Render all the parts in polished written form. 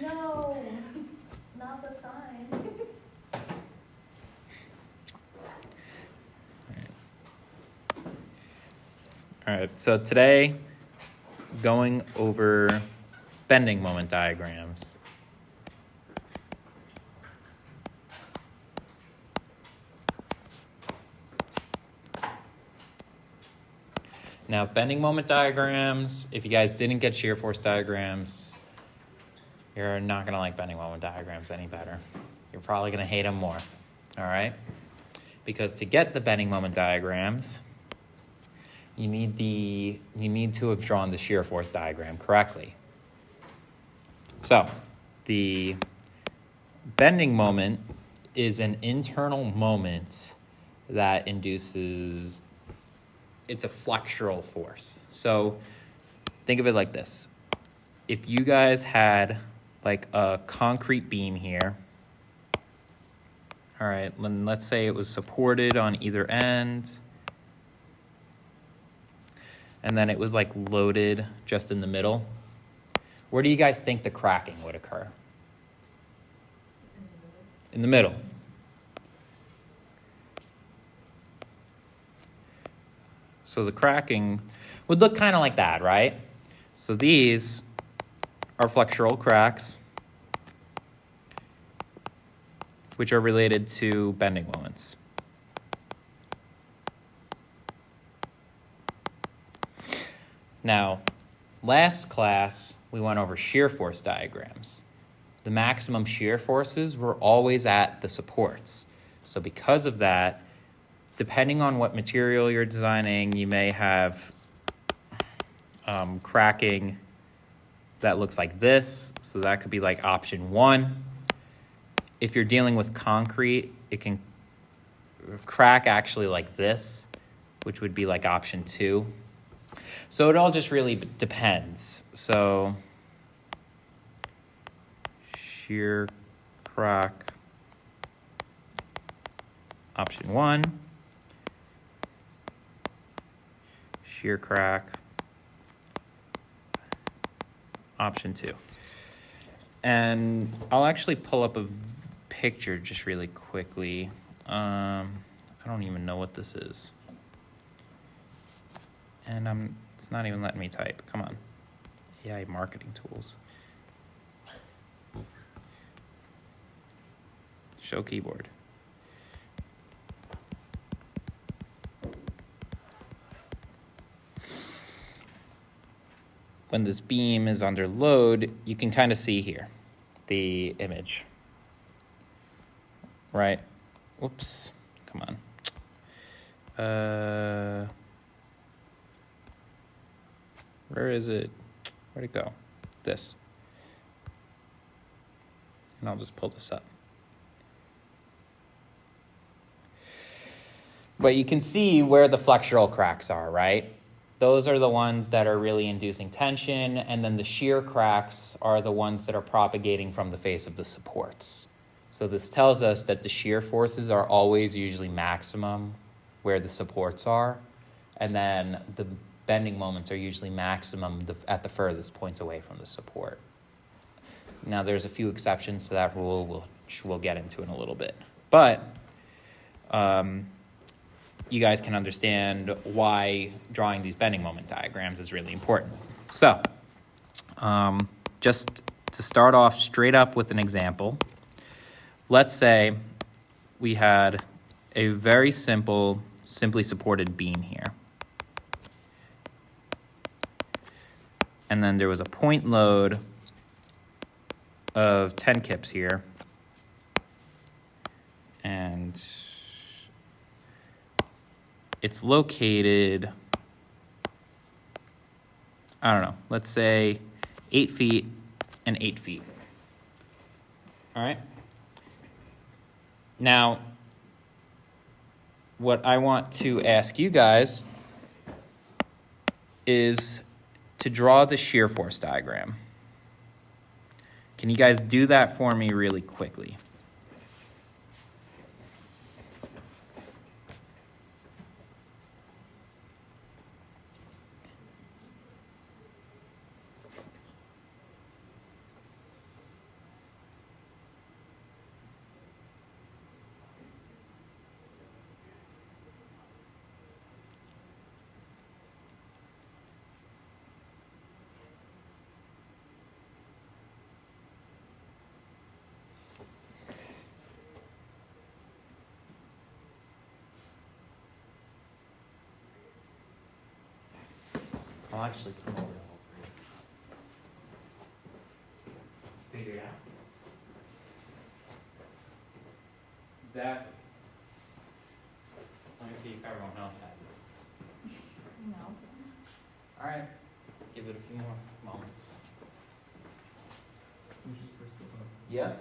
No, it's not the sign. All right, so today, going over bending moment diagrams. Now, bending moment diagrams, if you guys didn't get shear force diagrams, you're not gonna like bending moment diagrams any better. You're probably gonna hate them more, all right? Because to get the bending moment diagrams, you need to have drawn the shear force diagram correctly. So, the bending moment is an internal moment that induces, it's a flexural force. So think of it like this. If you guys had like a concrete beam here, all right, let's say it was supported on either end, and then it was like loaded just in the middle, where do you guys think the cracking would occur? In the middle. So the cracking would look kind of like that, right? So these are flexural cracks, which are related to bending moments. Now, last class, we went over shear force diagrams. The maximum shear forces were always at the supports. So because of that, depending on what material you're designing, you may have cracking that looks like this. So that could be like option 1. If you're dealing with concrete, it can crack actually like this, which would be like option 2. So it all just really depends. So shear crack, option 1. Shear crack, option 2. And I'll actually pull up a picture just really quickly. I don't even know what this is. And it's not even letting me type. Come on. AI marketing tools. Show keyboard. When this beam is under load, you can kind of see here the image, right? Whoops, come on. Where is it? Where'd it go? This. And I'll just pull this up. But you can see where the flexural cracks are, right? Those are the ones that are really inducing tension, and then the shear cracks are the ones that are propagating from the face of the supports. So this tells us that the shear forces are always usually maximum where the supports are, and then the bending moments are usually maximum at the furthest points away from the support. Now there's a few exceptions to that rule, which we'll get into in a little bit. But you guys can understand why drawing these bending moment diagrams is really important. So, just to start off straight up with an example, let's say we had a very simply supported beam here. And then there was a point load of 10 kips here. And it's located, I don't know, let's say 8 feet and 8 feet. All right? Now, what I want to ask you guys is to draw the shear force diagram. Can you guys do that for me really quickly? I'll actually come over to all three. Figure it out. Exactly. Let me see if everyone else has it. No. All right. Give it a few more moments. Yeah.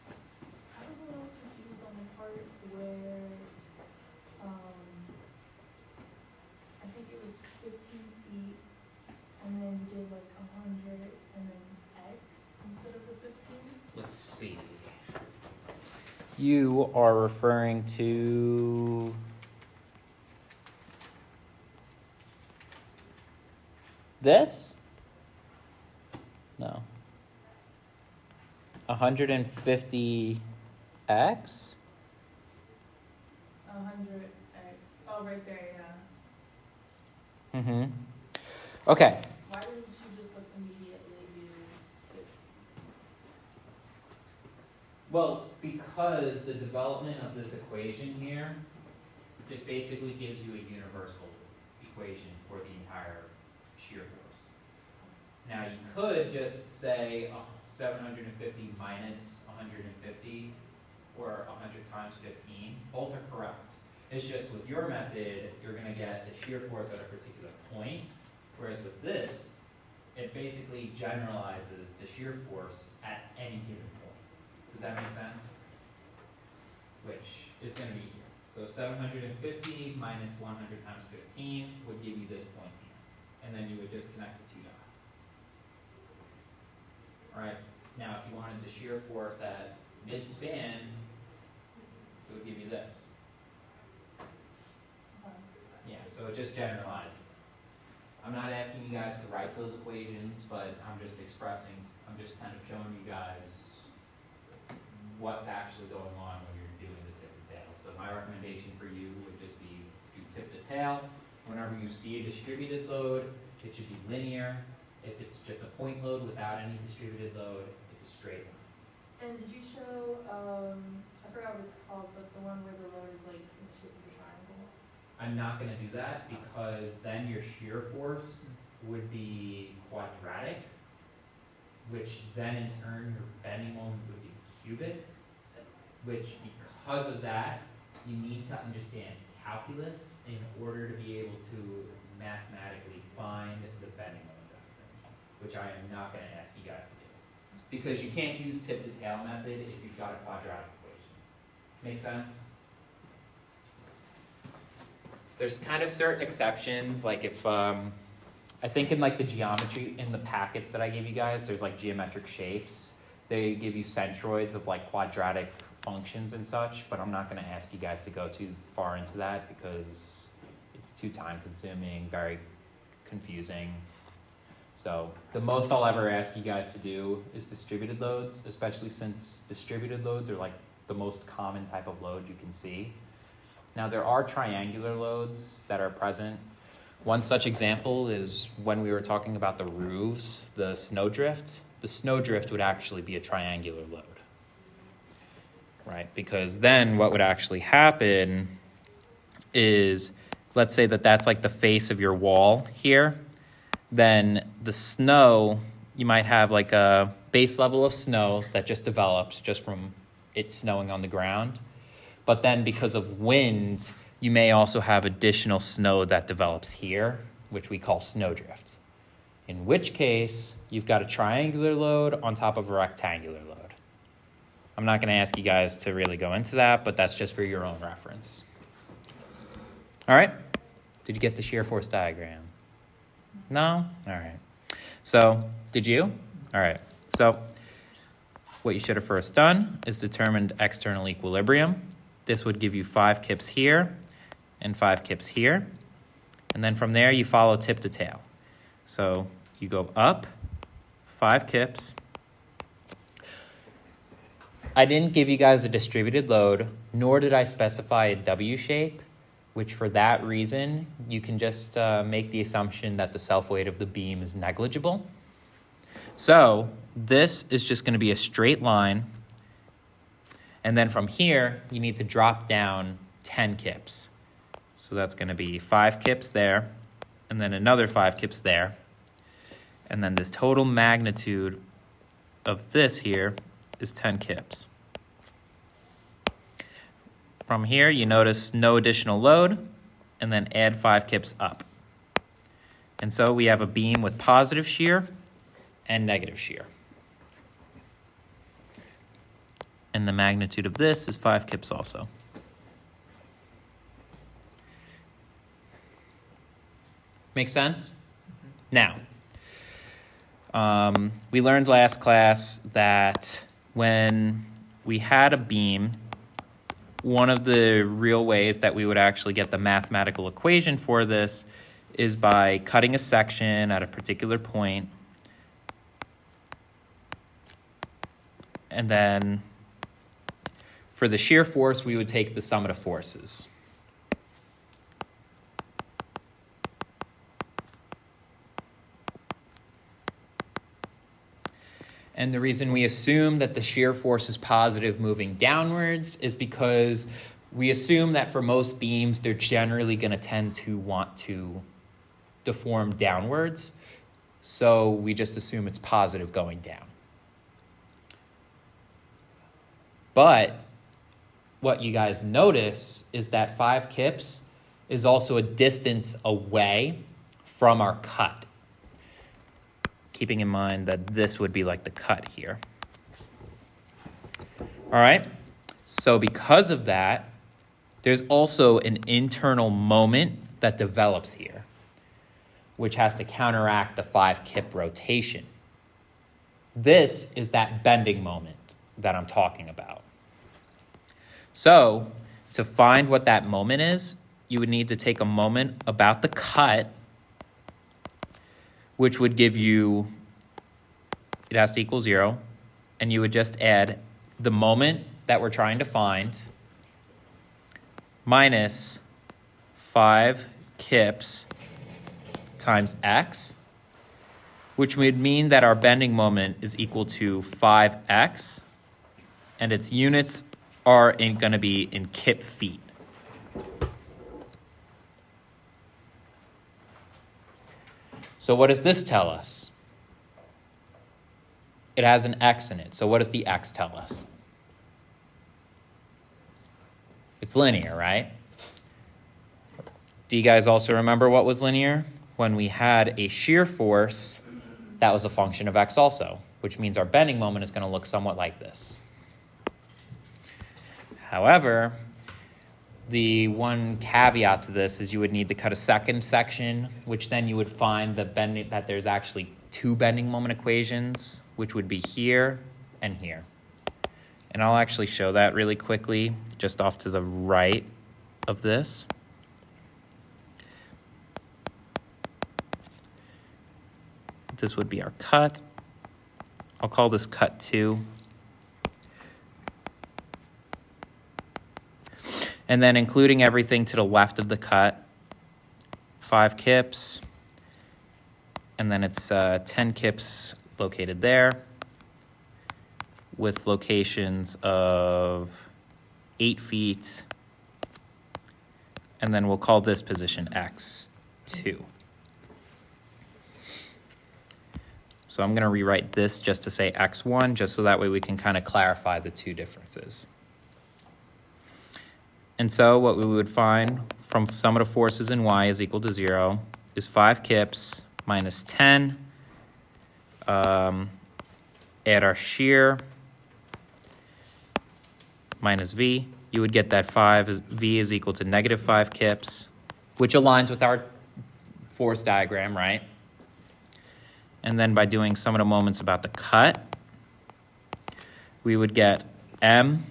I was a little confused on the part where, I think it was 15 feet, and then you did like 100, and then X instead of the 15. Let's see. You are referring to this? No. 150x? 100X. Oh, right there, yeah. Mm-hmm. Okay. Why didn't you just like immediately do 15? Well, because the development of this equation here just basically gives you a universal equation for the entire shear force. Now you could just say 750 minus 150 or 100 times 15. Both are correct. It's just with your method, you're going to get the shear force at a particular point, whereas with this, it basically generalizes the shear force at any given point. Does that make sense? Which is going to be here. So 750 minus 100 times 15 would give you this point here. And then you would just connect the two dots. All right. Now, if you wanted the shear force at mid-span, it would give you this. Yeah, so it just generalizes. I'm not asking you guys to write those equations, but I'm just kind of showing you guys what's actually going on when you're doing the tip to tail. So my recommendation for you would just be do tip to tail. Whenever you see a distributed load, it should be linear. If it's just a point load without any distributed load, it's a straight line. And did you show, I forgot what it's called, but the one where the load is like in the shape of a triangle? I'm not going to do that because then your shear force would be quadratic, which then in turn your bending moment would be cubic, which because of that, you need to understand calculus in order to be able to mathematically find the bending moment diagram, which I am not going to ask you guys to do. Because you can't use tip to tail method if you've got a quadratic equation. Make sense? There's kind of certain exceptions, like if, I think in like the geometry, in the packets that I gave you guys, there's like geometric shapes. They give you centroids of like quadratic functions and such, but I'm not gonna ask you guys to go too far into that because it's too time consuming, very confusing. So the most I'll ever ask you guys to do is distributed loads, especially since distributed loads are like the most common type of load you can see. Now there are triangular loads that are present. One such example is when we were talking about the roofs, the snowdrift. The snowdrift would actually be a triangular load, right? Because then what would actually happen is, let's say that that's like the face of your wall here. Then the snow, you might have like a base level of snow that just develops just from it snowing on the ground. But then because of wind, you may also have additional snow that develops here, which we call snowdrift. In which case, you've got a triangular load on top of a rectangular load. I'm not going to ask you guys to really go into that, but that's just for your own reference. All right? Did you get the shear force diagram? No? All right. So, did you? All right. So, what you should have first done is determined external equilibrium. This would give you 5 kips here and 5 kips here. And then from there, you follow tip to tail. So you go up 5 kips. I didn't give you guys a distributed load, nor did I specify a W shape, which for that reason, you can just make the assumption that the self-weight of the beam is negligible. So this is just going to be a straight line. And then from here, you need to drop down 10 kips. So that's going to be 5 kips there, and then another 5 kips there. And then this total magnitude of this here is 10 kips. From here, you notice no additional load, and then add 5 kips up. And so we have a beam with positive shear and negative shear. And the magnitude of this is 5 kips also. Make sense? Now, we learned last class that when we had a beam, one of the real ways that we would actually get the mathematical equation for this is by cutting a section at a particular point, and then for the shear force, we would take the sum of the forces. And the reason we assume that the shear force is positive moving downwards is because we assume that for most beams, they're generally going to tend to want to deform downwards. So we just assume it's positive going down. But what you guys notice is that 5 kips is also a distance away from our cut, keeping in mind that this would be like the cut here. All right, so because of that, there's also an internal moment that develops here, which has to counteract the 5 kip rotation. This is that bending moment that I'm talking about. So to find what that moment is, you would need to take a moment about the cut, which would give you, it has to equal 0, and you would just add the moment that we're trying to find minus 5 kips times x, which would mean that our bending moment is equal to 5x, and its units are going to be in kip feet. So what does this tell us? It has an x in it. So what does the x tell us? It's linear, right? Do you guys also remember what was linear? When we had a shear force, that was a function of x also, which means our bending moment is going to look somewhat like this. However, the one caveat to this is you would need to cut a second section, which then you would find that there's actually 2 bending moment equations, which would be here and here. And I'll actually show that really quickly, just off to the right of this. This would be our cut. I'll call this cut 2. And then including everything to the left of the cut, 5 kips, and then it's 10 kips located there with locations of 8 feet, and then we'll call this position x2. So I'm going to rewrite this just to say x1, just so that way we can kind of clarify the 2 differences. And so what we would find from sum of the forces in y is equal to 0 is 5 kips minus 10. Add our shear minus v. You would get that v is equal to negative 5 kips, which aligns with our force diagram, right? And then by doing sum of the moments about the cut, we would get m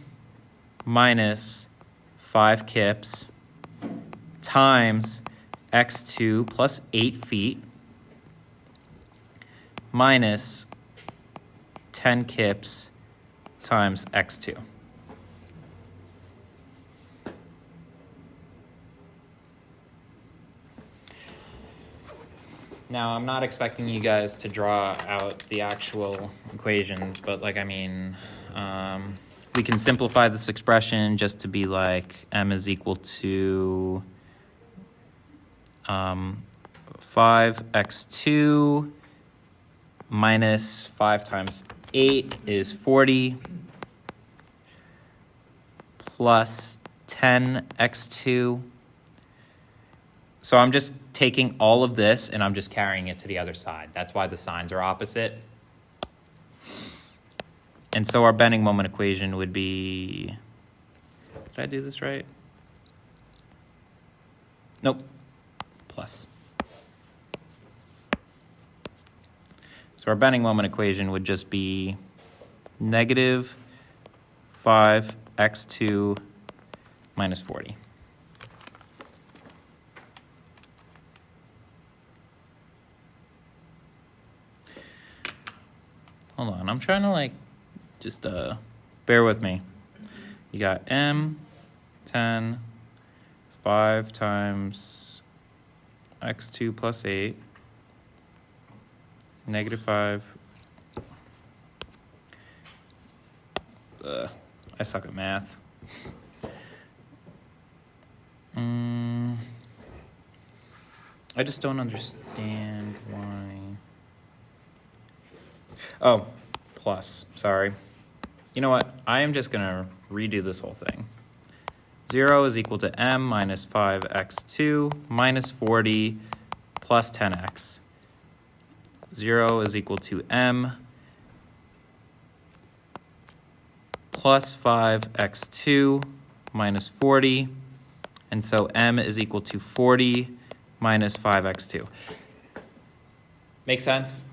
minus 5 kips times x2 plus 8 feet minus 10 kips times x2. Now, I'm not expecting you guys to draw out the actual equations, but we can simplify this expression just to be like m is equal to 5x2 minus 5 times 8 is 40 plus 10x2. So I'm just taking all of this and I'm just carrying it to the other side. That's why the signs are opposite. And so our bending moment equation would be, did I do this right? Nope, plus. So our bending moment equation would just be negative 5x2 minus 40. Hold on, I'm trying to like, just bear with me. You got m 10, 5 times x2 plus 8, negative 5. I suck at math. I just don't understand why. Oh, plus, sorry. You know what? I am just going to redo this whole thing. 0 is equal to m minus 5x2 minus 40 plus 10x. 0 is equal to m plus 5x2 minus 40. And so m is equal to 40 minus 5x2. Make sense?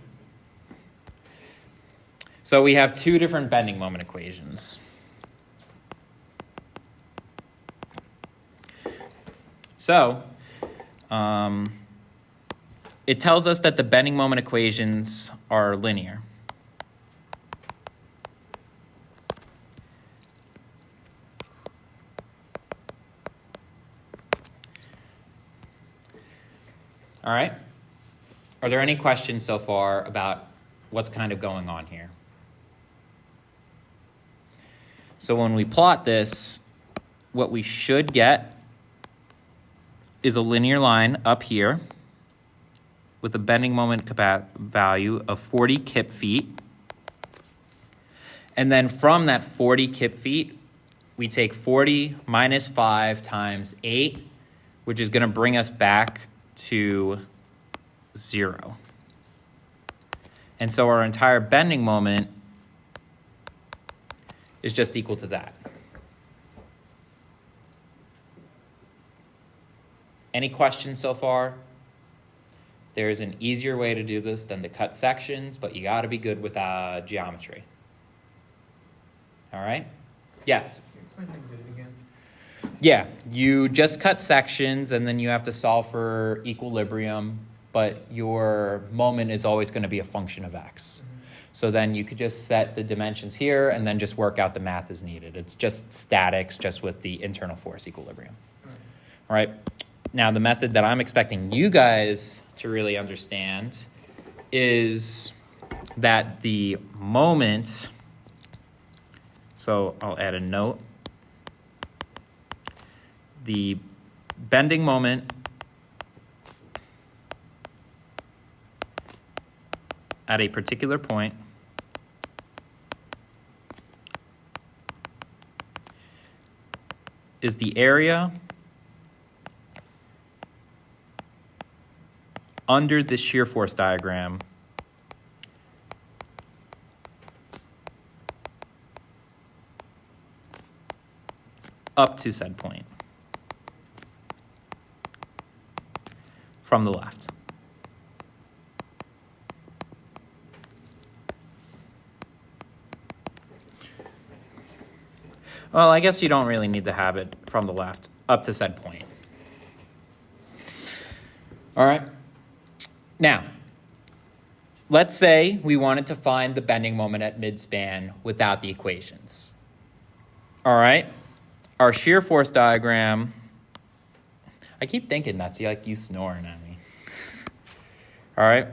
So we have two different bending moment equations. So it tells us that the bending moment equations are linear. All right. Are there any questions so far about what's kind of going on here? So when we plot this, what we should get is a linear line up here with a bending moment value of 40 kip feet. And then from that 40 kip feet, we take 40 minus 5 times 8, which is going to bring us back to 0. And so our entire bending moment is just equal to that. Any questions so far? There is an easier way to do this than to cut sections, but you got to be good with geometry. All right? Yes? Explain how you did it again. Yeah, you just cut sections and then you have to solve for equilibrium, but your moment is always going to be a function of x. Mm-hmm. So then you could just set the dimensions here and then just work out the math as needed. It's just statics, just with the internal force equilibrium. All right? Now, the method that I'm expecting you guys to really understand is that the moment, so I'll add a note, the bending moment at a particular point is the area under the shear force diagram up to said point from the left. Well, I guess you don't really need to have it from the left up to said point. All right. Now, let's say we wanted to find the bending moment at midspan without the equations. All right. Our shear force diagram, I keep thinking that's like you snoring at me. All right.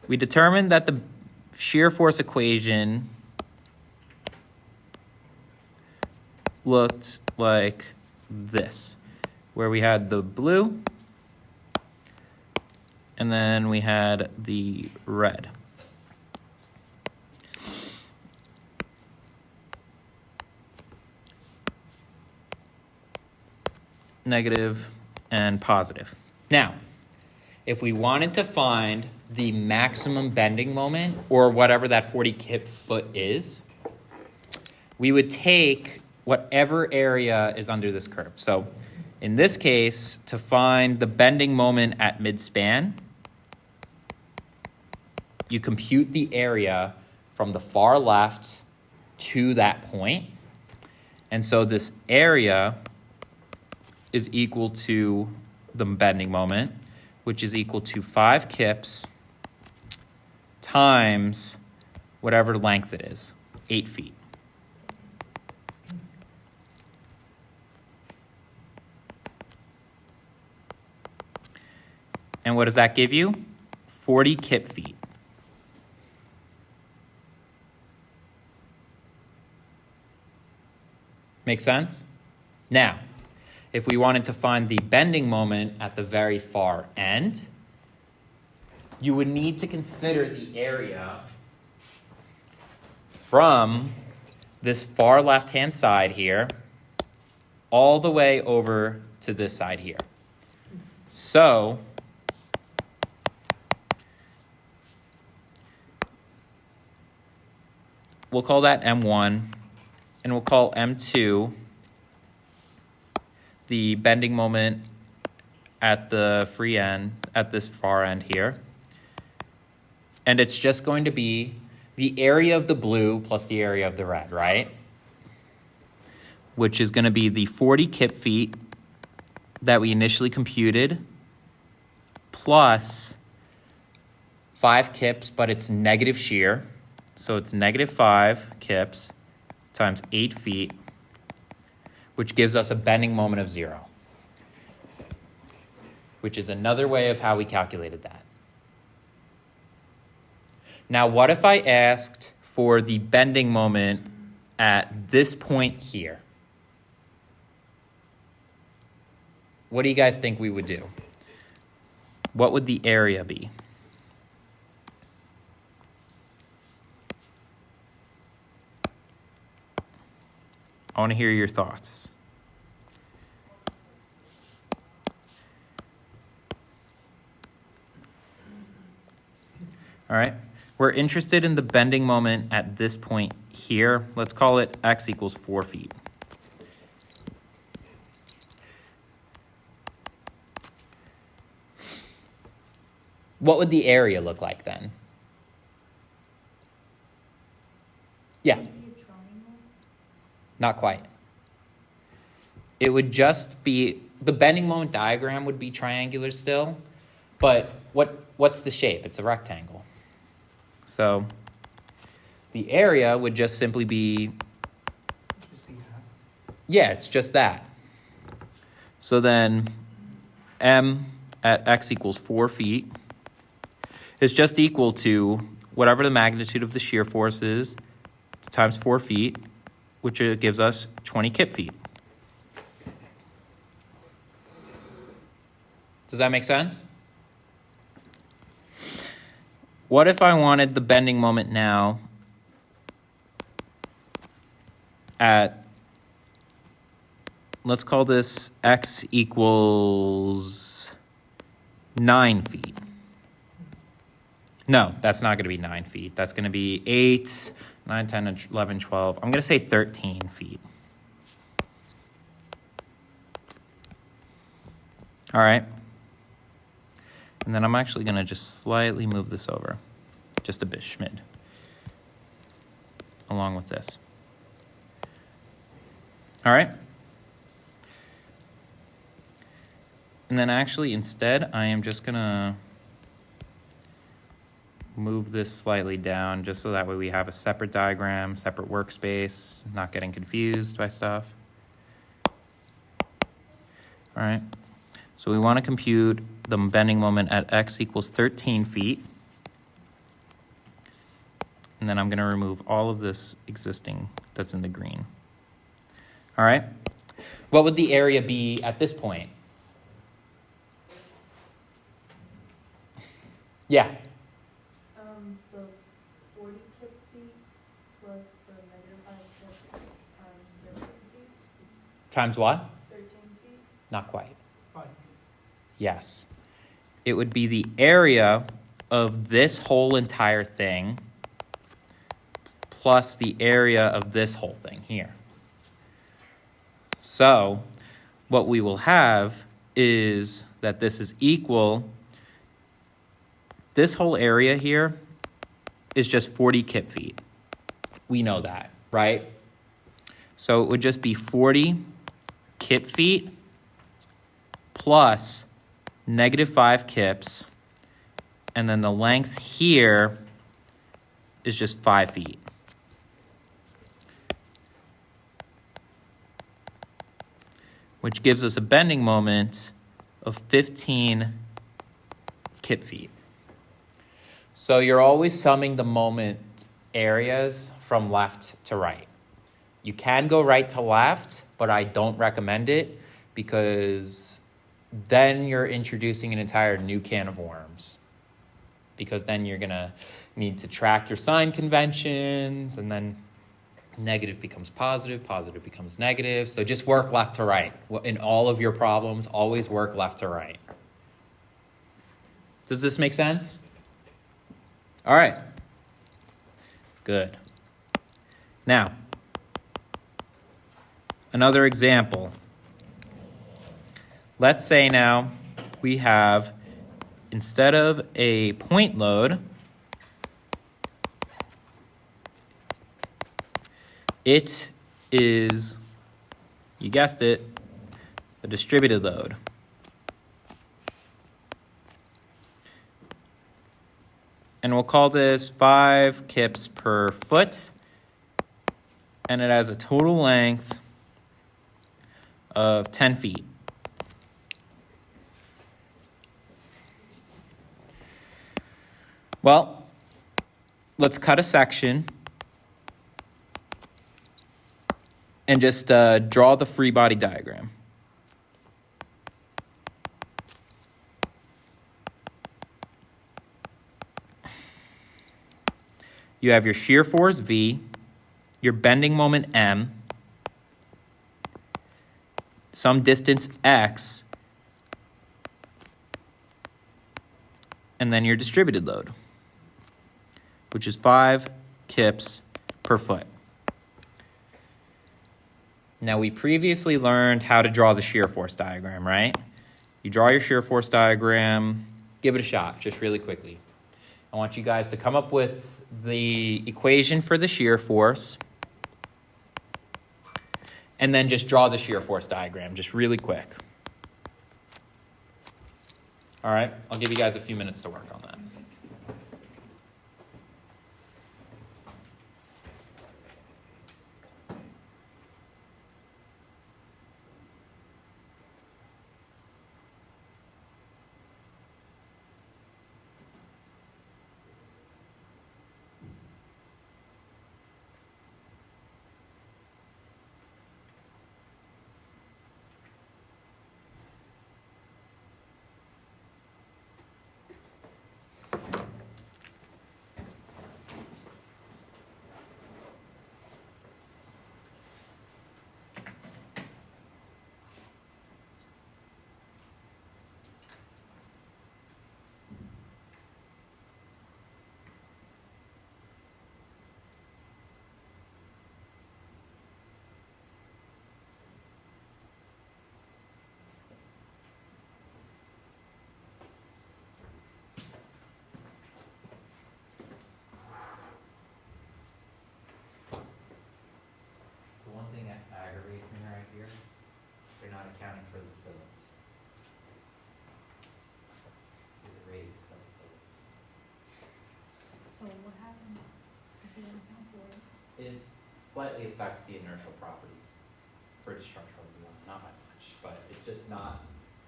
We determined that the shear force equation looked like this, where we had the blue and then we had the red. Negative and positive. Now, if we wanted to find the maximum bending moment, or whatever that 40 kip foot is, we would take whatever area is under this curve. So in this case, to find the bending moment at midspan, you compute the area from the far left to that point. And so this area is equal to the bending moment, which is equal to 5 kips times whatever length it is, 8 feet. And what does that give you? 40 kip feet. Make sense? Now, if we wanted to find the bending moment at the very far end, you would need to consider the area from this far left-hand side here all the way over to this side here. So we'll call that M1, and we'll call M2 the bending moment at the free end, at this far end here. And it's just going to be the area of the blue plus the area of the red, right? Which is going to be the 40 kip feet that we initially computed plus 5 kips, but it's negative shear. So it's negative 5 kips times 8 feet, which gives us a bending moment of 0, which is another way of how we calculated that. Now, what if I asked for the bending moment at this point here? What do you guys think we would do? What would the area be? I want to hear your thoughts. All right, we're interested in the bending moment at this point here. Let's call it x equals 4 feet. What would the area look like then? Yeah. Maybe a triangle? Not quite. It would just be, the bending moment diagram would be triangular still, but what's the shape? It's a rectangle. So the area would just simply be, yeah, it's just that. So then M at x equals 4 feet is just equal to whatever the magnitude of the shear force is times 4 feet, which gives us 20 kip feet. Does that make sense? What if I wanted the bending moment now at, let's call this x equals 9 feet. No, that's not going to be 9 feet. That's going to be 8, 9, 10, 11, 12. I'm going to say 13 feet. All right. And then I'm actually going to just slightly move this over, just a bit, schmid, along with this. All right. And then actually instead, I am just going to move this slightly down just so that way we have a separate diagram, separate workspace, not getting confused by stuff. All right. So we want to compute the bending moment at x equals 13 feet. And then I'm going to remove all of this existing that's in the green. All right. What would the area be at this point? Yeah. The 40 kip feet plus the negative 5 kips times 13 feet. Times what? 13 feet. Not quite. 5. Yes. It would be the area of this whole entire thing plus the area of this whole thing here. So what we will have is that this is equal. This whole area here is just 40 kip feet. We know that, right? So it would just be 40 kip feet plus negative 5 kips, and then the length here is just 5 feet. Which gives us a bending moment of 15 kip feet. So you're always summing the moment areas from left to right. You can go right to left, but I don't recommend it because then you're introducing an entire new can of worms. Because then you're gonna need to track your sign conventions, and then negative becomes positive, positive becomes negative. So just work left to right. In all of your problems, always work left to right. Does this make sense? All right. Good. Now, another example. Let's say now we have, instead of a point load, it is, you guessed it, a distributed load. And we'll call this 5 kips per foot. And it has a total length of 10 feet. Well, let's cut a section and just draw the free body diagram. You have your shear force V, your bending moment M, some distance X, and then your distributed load, which is 5 kips per foot. Now, we previously learned how to draw the shear force diagram, right? You draw your shear force diagram, give it a shot, just really quickly. I want you guys to come up with the equation for the shear force, and then just draw the shear force diagram, just really quick. All right, I'll give you guys a few minutes to work on that. The one thing that aggravates me right here, they're not accounting for the fillets. There's a radius of the fillets. So what happens if you don't account for it? It slightly affects the inertial properties for structural design, not by much, but it's just not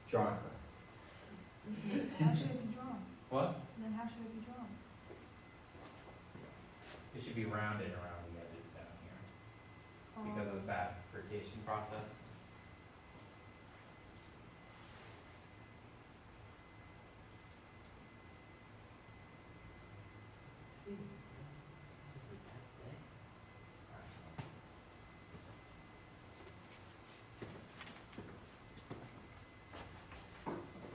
drawn correctly. How should it be drawn? What? Then how should it be drawn? It should be rounded around the edges down here because of the fabrication process. feet.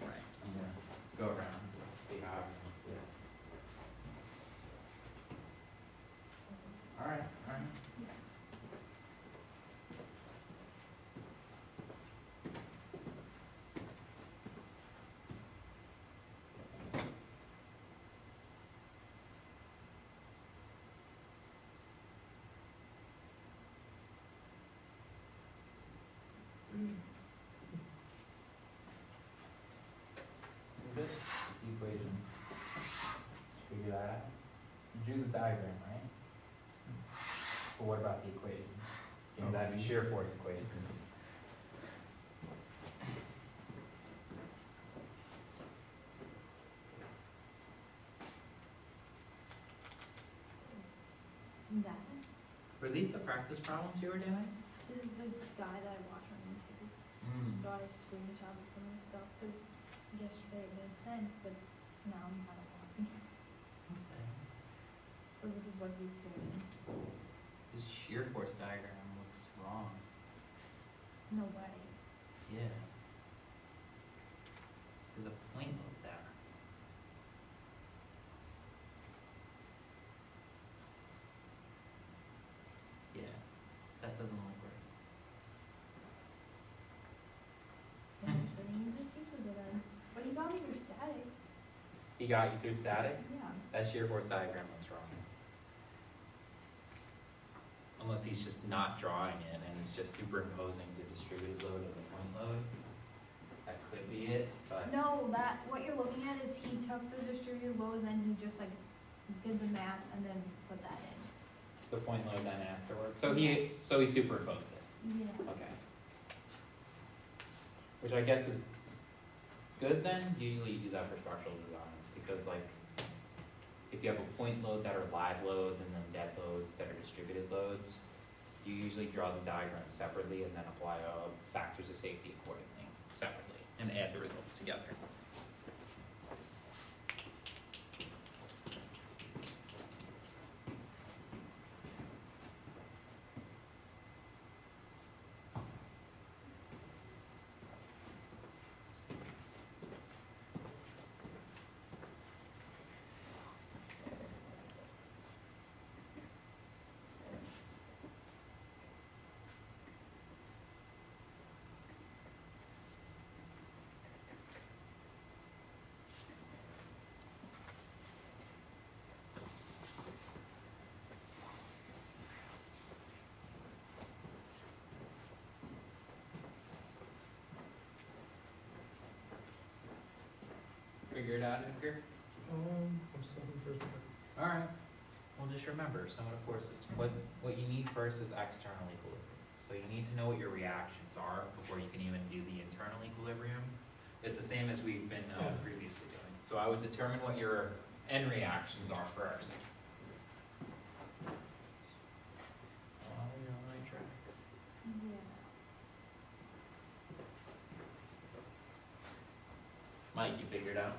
Right, I'm gonna go around, see how everyone see it. All right, all right. Good. It's the equation. Figure that out. You drew the diagram, right? But what about the equation? You know, that'd be shear force equation. That. Were these the practice problems you were doing? This is the guy that I watched on YouTube. So I screenshotted some of the stuff because yesterday it made sense, but now I'm kind of lost. Okay. So this is what he's doing. This shear force diagram looks wrong. No way. Yeah. There's a point load there. Yeah, that doesn't look right. But he uses YouTube then. But he got me through statics. He got you through statics? Yeah. That shear force diagram looks wrong. Unless he's just not drawing it and he's just superimposing the distributed load of the point load. That could be it, but. No, that what you're looking at is he took the distributed load and then he just like did the math and then put that in. The point load then afterwards. So he superimposed it. Yeah. Okay. Which I guess is good then. Usually you do that for structural design because like if you have a point load that are live loads and then dead loads that are distributed loads, you usually draw the diagram separately and then apply factors of safety accordingly separately and add the results together. Figure it out, Edgar? I'm still in the first part. Alright. Well, just remember some of the forces. What you need first is external equilibrium. So you need to know what your reactions are before you can even do the internal equilibrium. It's the same as we've been previously doing. So I would determine what your end reactions are first. Oh, you're on the right track. Yeah. Mike, you figured out?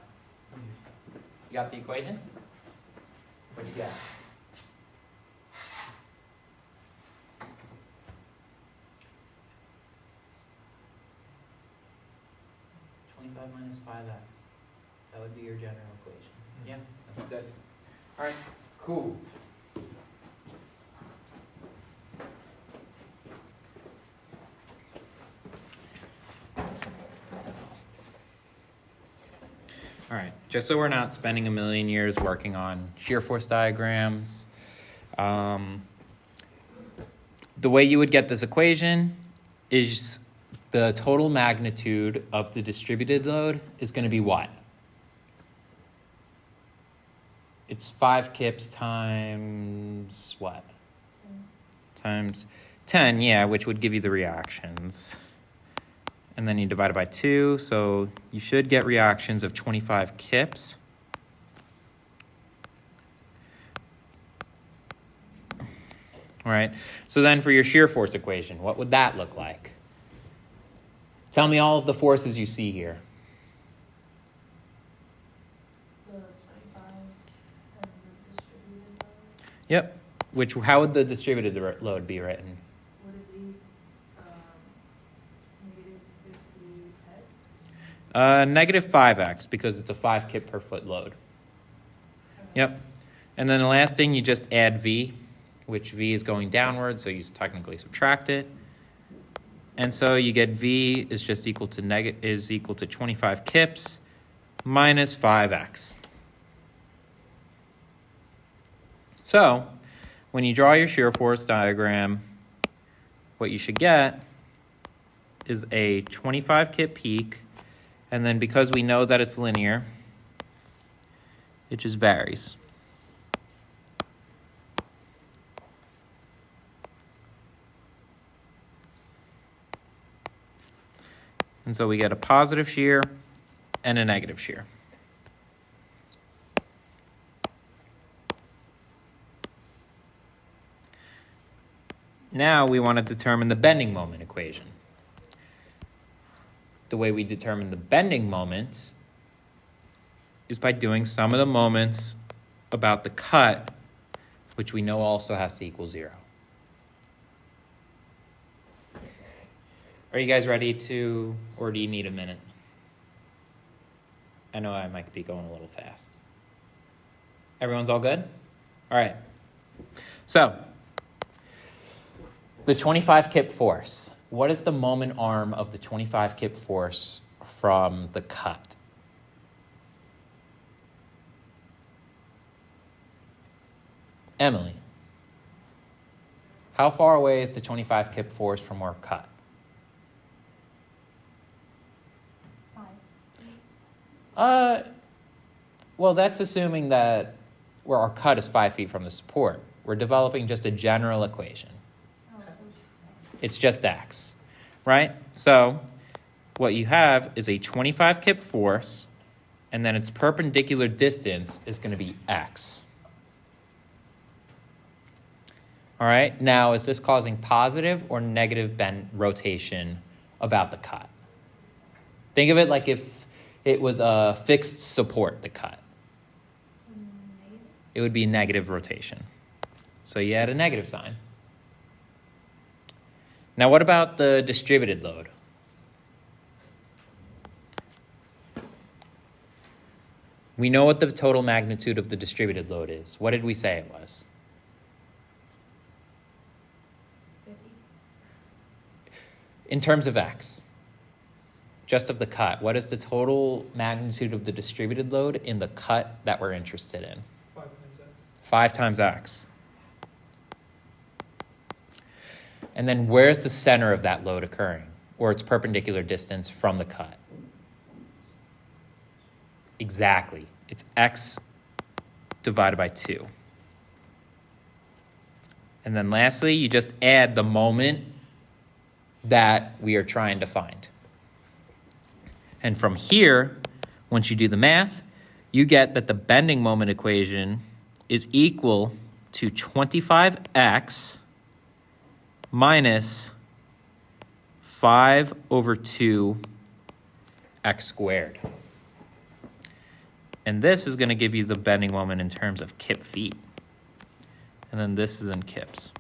You got the equation? What'd you get? minus 5x. That would be your general equation. Yeah, that's good. All right, cool. All right, just so we're not spending a million years working on shear force diagrams, the way you would get this equation is the total magnitude of the distributed load is going to be what? It's 5 kips times what? 10. Times 10, yeah, which would give you the reactions. And then you divide it by 2, so you should get reactions of 25 kips. All right, so then for your shear force equation, what would that look like? Tell me all of the forces you see here. The 25 and the distributed Yep. How would the distributed load be written? Would it be, negative 50x? Negative 5x, because it's a 5 kip per foot load. Yep. And then the last thing, you just add v, which v is going downward, so you technically subtract it. And so you get v is just equal to 25 kips minus 5x. So when you draw your shear force diagram, what you should get is a 25 kip peak, and then because we know that it's linear, it just varies. And so we get a positive shear and a negative shear. Now we want to determine the bending moment equation. The way we determine the bending moment is by doing sum of the moments about the cut, which we know also has to equal 0. Are you guys ready to, or do you need a minute? I know I might be going a little fast. Everyone's all good? All right. So, the 25 kip force. What is the moment arm of the 25 kip force from the cut? Emily, how far away is the 25 kip force from our cut? 5. Well, that's assuming that where our cut is 5 feet from the support. We're developing just a general equation. Oh, so It's just x, right? So what you have is a 25 kip force, and then its perpendicular distance is going to be x. All right, now is this causing positive or negative bend rotation about the cut? Think of it like if it was a fixed support, the cut. negative. It would be negative rotation. So you add a negative sign. Now what about the distributed load? We know what the total magnitude of the distributed load is. What did we say it was? 50. In terms of x, just of the cut, what is the total magnitude of the distributed load in the cut that we're interested in? 5 times x. 5 times x. And then where's the center of that load occurring, or its perpendicular distance from the cut? Exactly. It's x divided by 2. And then lastly, you just add the moment that we are trying to find. And from here, once you do the math, you get that the bending moment equation is equal to 25x minus 5 over 2 x squared. And this is going to give you the bending moment in terms of kip feet. And then this is in kips.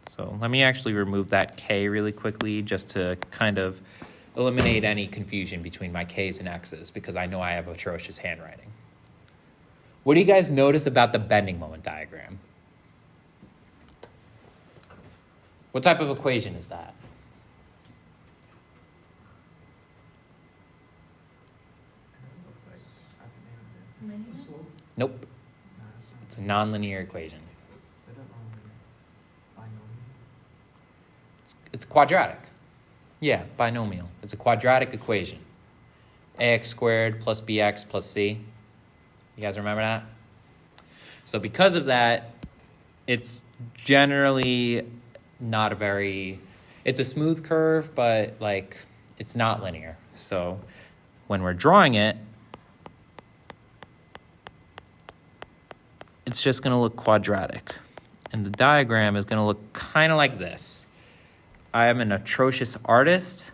So let me actually remove that k really quickly just to kind of eliminate any confusion between my k's and x's, because I know I have atrocious handwriting. What do you guys notice about the bending moment diagram? What type of equation is that? Looks like up and down. Linear? The slope. Nope. No, it's not. It's a nonlinear equation. Is that binomial? It's quadratic. Yeah, binomial. It's a quadratic equation. ax squared plus bx plus c. You guys remember that? So because of that, it's generally not a very, it's a smooth curve, but like it's not linear. So when we're drawing it, it's just going to look quadratic. And the diagram is going to look kind of like this. I am an atrocious artist,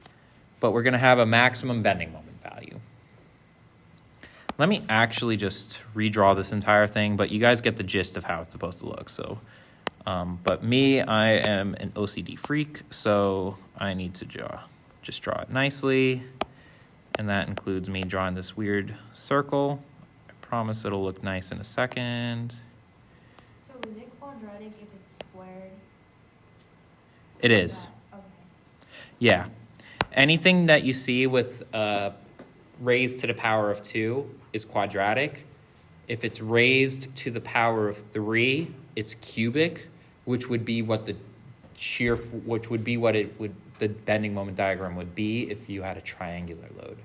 but we're going to have a maximum bending moment value. let me actually just redraw this entire thing, but you guys get the gist of how it's supposed to look. So, but me, I am an OCD freak, so I need to just draw it nicely. And that includes me drawing this weird circle. I promise it'll look nice in a second. So is it quadratic if it's squared? It is. Okay. Yeah. Anything that you see with raised to the power of 2 is quadratic. If it's raised to the power of 3, it's cubic, which would be what the the bending moment diagram would be if you had a triangular load.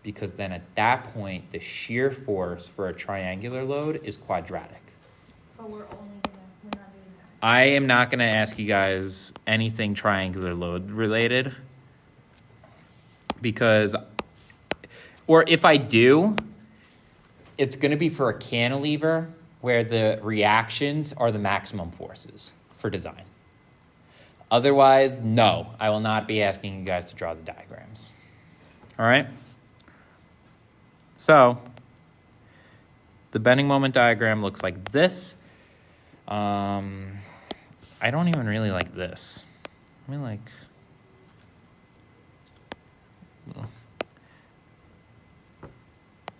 Because then at that point, the shear force for a triangular load is quadratic. But we're not doing that. I am not going to ask you guys anything triangular load related. Because, or if I do, it's going to be for a cantilever where the reactions are the maximum forces for design. Otherwise, no, I will not be asking you guys to draw the diagrams. All right? So, the bending moment diagram looks like this. I don't even really like this. I mean, like...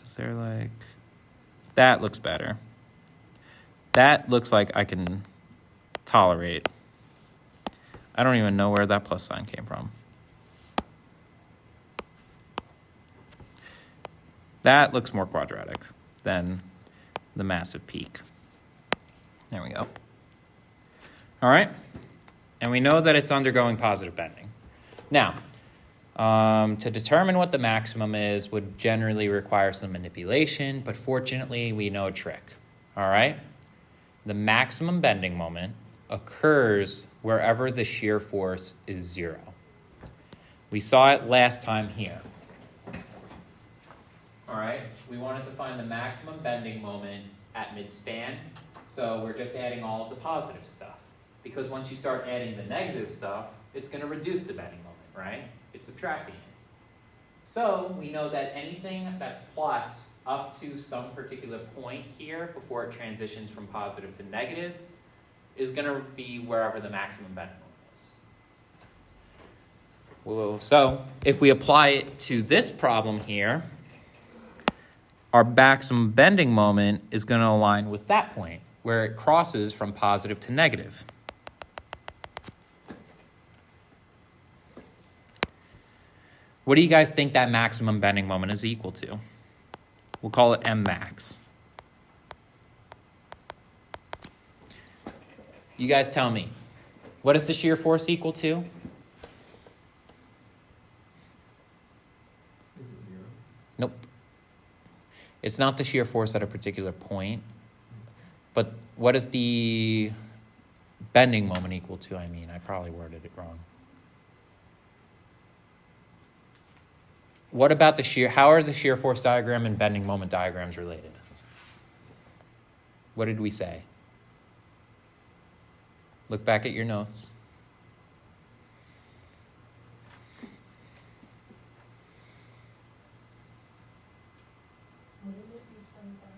Is there like... That looks better. That looks like I can tolerate. I don't even know where that plus sign came from. That looks more quadratic than the massive peak. There we go. All right. And we know that it's undergoing positive bending. Now, to determine what the maximum is would generally require some manipulation, but fortunately we know a trick. All right. The maximum bending moment occurs wherever the shear force is 0. We saw it last time here. All right, we wanted to find the maximum bending moment at midspan, so we're just adding all of the positive stuff. Because once you start adding the negative stuff, it's going to reduce the bending moment, right? It's subtracting it. So we know that anything that's plus up to some particular point here before it transitions from positive to negative is going to be wherever the maximum bending moment is. Whoa. So if we apply it to this problem here, our maximum bending moment is going to align with that point where it crosses from positive to negative. What do you guys think that maximum bending moment is equal to? We'll call it M max. You guys tell me. What is the shear force equal to? Is it 0? Nope. It's not the shear force at a particular point. But what is the bending moment equal to? I mean, I probably worded it wrong. What about the shear? How are the shear force diagram and bending moment diagrams related? What did we say? Look back at your notes. Wouldn't it be 25?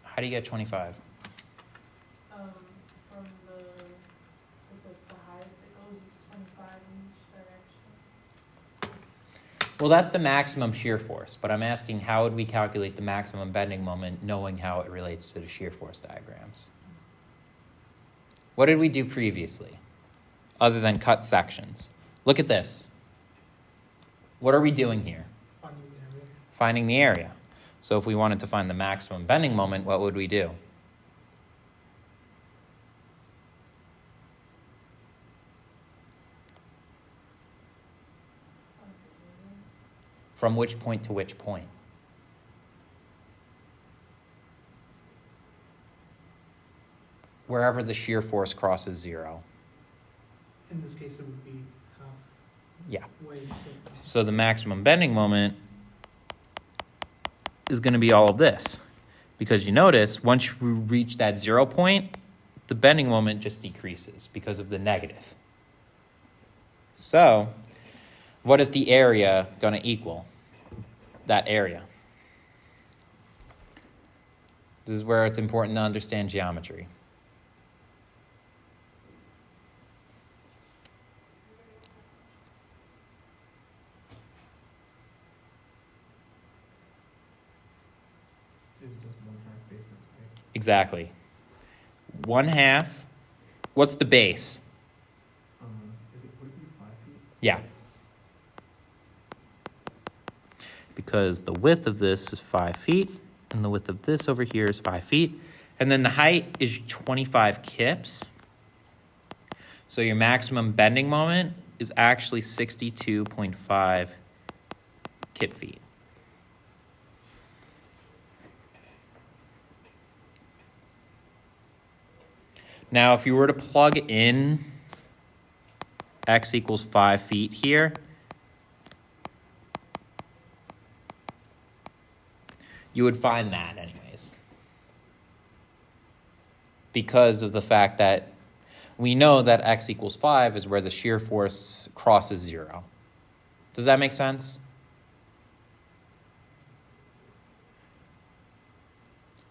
How do you get 25? From the, it's like the highest it goes is 25 in each direction. Well, that's the maximum shear force, but I'm asking how would we calculate the maximum bending moment knowing how it relates to the shear force diagrams? What did we do previously other than cut sections? Look at this. What are we doing here? Finding the area. Finding the area. So if we wanted to find the maximum bending moment, what would we do? From which point to which point? Wherever the shear force crosses 0. In this case, it would be half. Yeah. Way. So the maximum bending moment is going to be all of this. Because you notice, once we reach that 0 point, the bending moment just decreases because of the negative. So, what is the area going to equal? that area. This is where it's important to understand geometry. It's just 1/2 base of height. Exactly. 1/2. What's the base? Would it be 5 feet? Yeah. Because the width of this is 5 feet, and the width of this over here is 5 feet. And then the height is 25 kips. So your maximum bending moment is actually 62.5 kip feet. Now, if you were to plug in x equals 5 feet here, you would find that anyways. Because of the fact that we know that x equals 5 is where the shear force crosses 0. Does that make sense?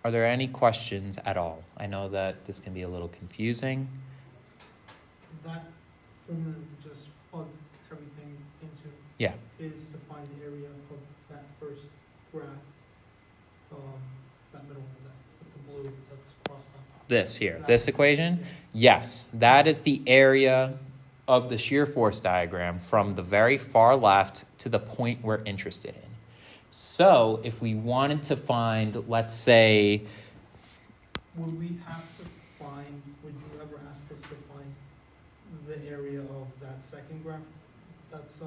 Are there any questions at all? I know that this can be a little confusing. That formula we just plugged everything into Yeah. is to find the area of that first graph, that middle one, that with the blue that's crossed out. This here, That- this equation? Yes. Yes, that is the area of the shear force diagram from the very far left to the point we're interested in. So if we wanted to find, let's say, Would we have to find, would you ever ask us to find the area of that second graph? That's,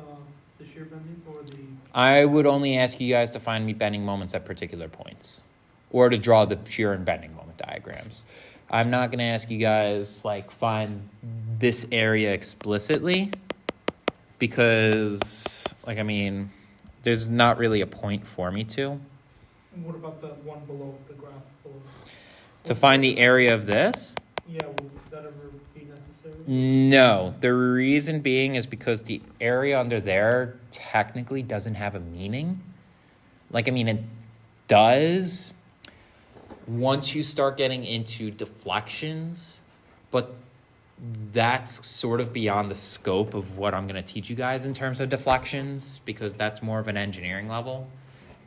the shear bending or the, I would only ask you guys to find me bending moments at particular points or to draw the shear and bending moment diagrams. I'm not going to ask you guys like find this area explicitly because like, I mean, there's not really a point for me to. what about the one below, the graph below? To find the area of this? Yeah, would that ever be necessary? No. The reason being is because the area under there technically doesn't have a meaning. Like, I mean, it does once you start getting into deflections, but that's sort of beyond the scope of what I'm going to teach you guys in terms of deflections because that's more of an engineering level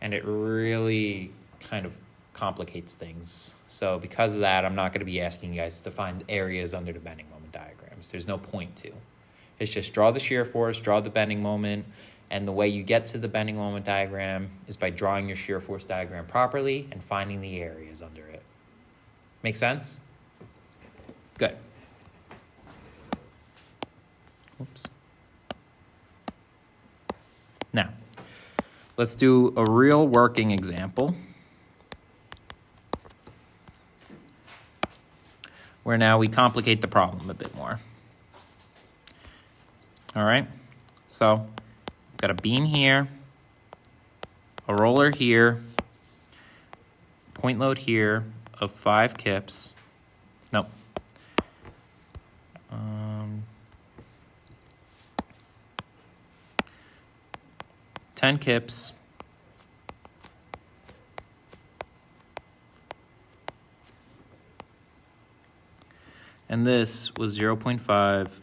and it really kind of complicates things. So because of that, I'm not going to be asking you guys to find areas under the bending moment diagrams. There's no point to. It's just draw the shear force, draw the bending moment, and the way you get to the bending moment diagram is by drawing your shear force diagram properly and finding the areas under it. Make sense? Good. Oops. Now, let's do a real working example where now we complicate the problem a bit more. All right, so got a beam here, a roller here, point load here of 5 kips. Nope. 10 kips. And this was 0.5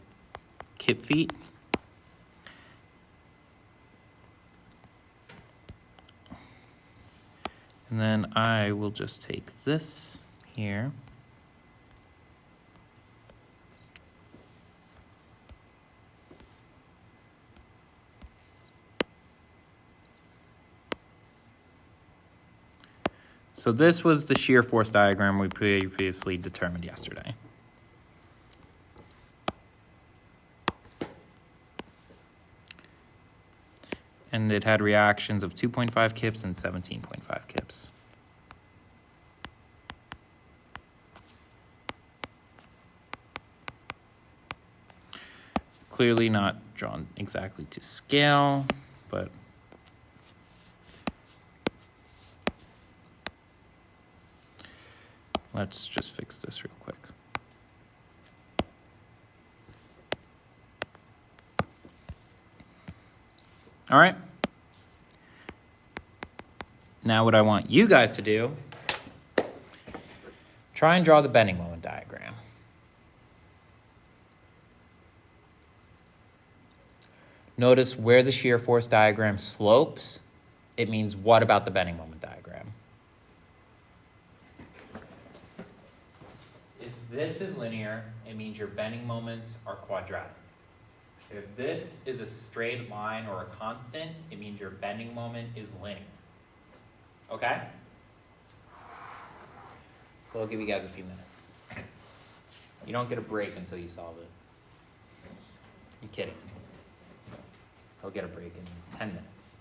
kip feet. And then I will just take this here. So this was the shear force diagram we previously determined yesterday. And it had reactions of 2.5 kips and 17.5 kips. Clearly not drawn exactly to scale, but let's just fix this real quick. All right. Now what I want you guys to do, try and draw the bending moment diagram. Notice where the shear force diagram slopes. It means what about the bending moment diagram? If this is linear, it means your bending moments are quadratic. If this is a straight line or a constant, it means your bending moment is linear. Okay? So I'll give you guys a few minutes. You don't get a break until you solve it. You're kidding. He'll get a break in 10 minutes.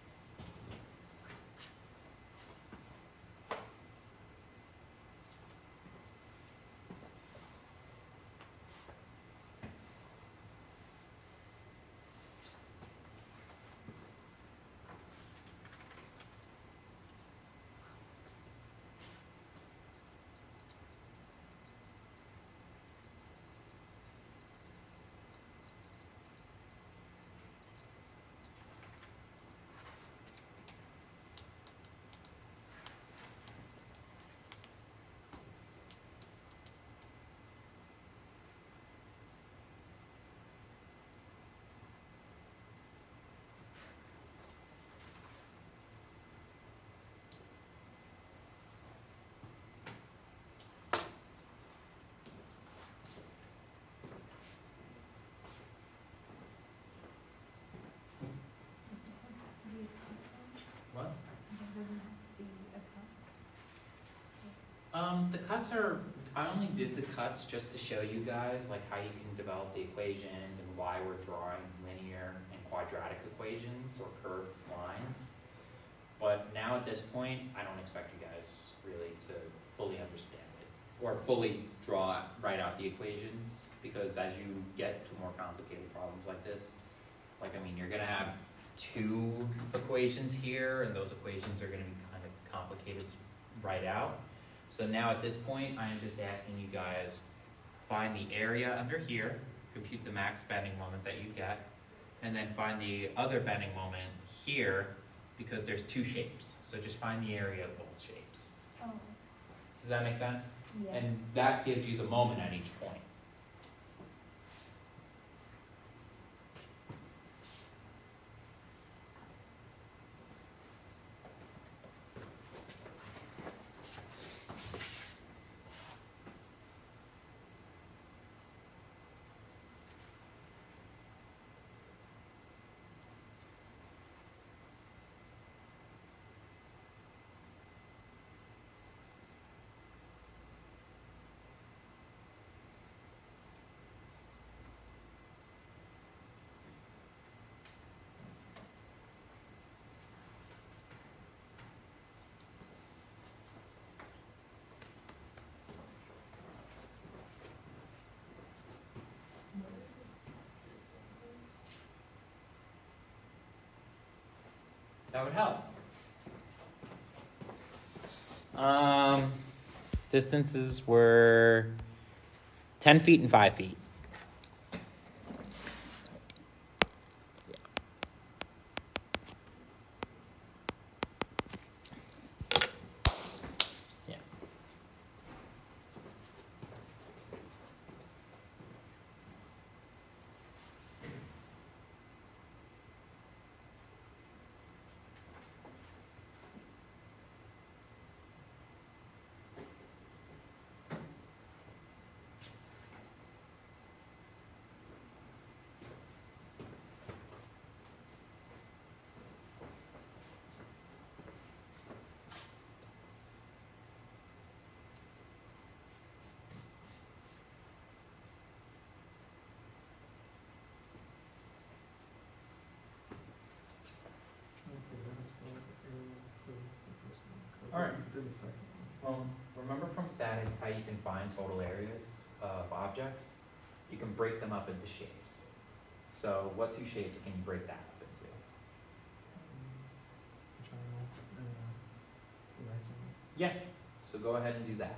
What? The cuts are, I only did the cuts just to show you guys like how you can develop the equations and why we're drawing linear and quadratic equations or curved lines. But now at this point, I don't expect you guys really to fully understand it or fully write out the equations, because as you get to more complicated problems like this, like, I mean, you're gonna have two equations here, and those equations are gonna be kind of complicated to write out. So now at this point, I am just asking you guys, find the area under here, compute the max bending moment that you get, and then find the other bending moment here, because there's two shapes. So just find the area of both shapes. Oh, Does that make sense? yeah. And that gives you the moment at each point. That would help. Distances were 10 feet and 5 feet. Yeah. All right. Did the second one. Well, remember from statics how you can find total areas of objects? You can break them up into shapes. So what two shapes can you break that up into? Triangle and rectangle. Yeah, so go ahead and do that.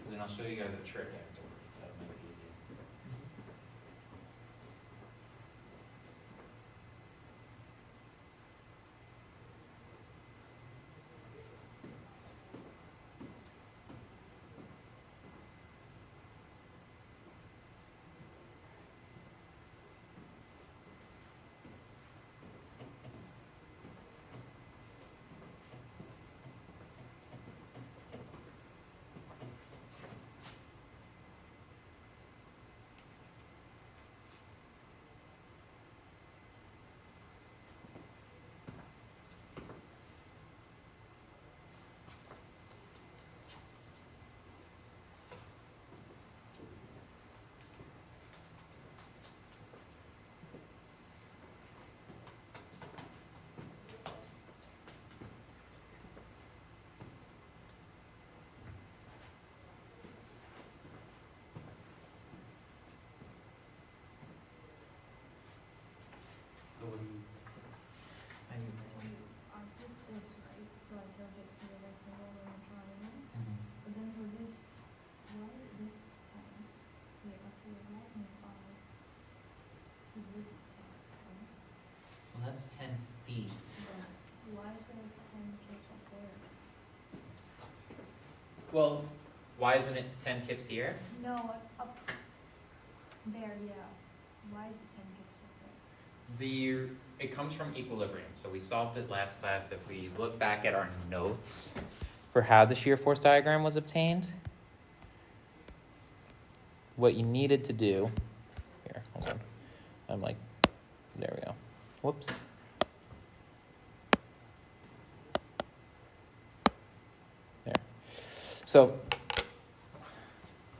And then I'll show you guys a trick afterwards. That'll make it easier. that's 10 feet. Why is there 10 kips up there? Well, why isn't it 10 kips here? No, up there, yeah. Why is it 10 kips up there? It comes from equilibrium. So we solved it last class. If we look back at our notes for how the shear force diagram was obtained, what you needed to do, here, hold on. There we go. Whoops. There. So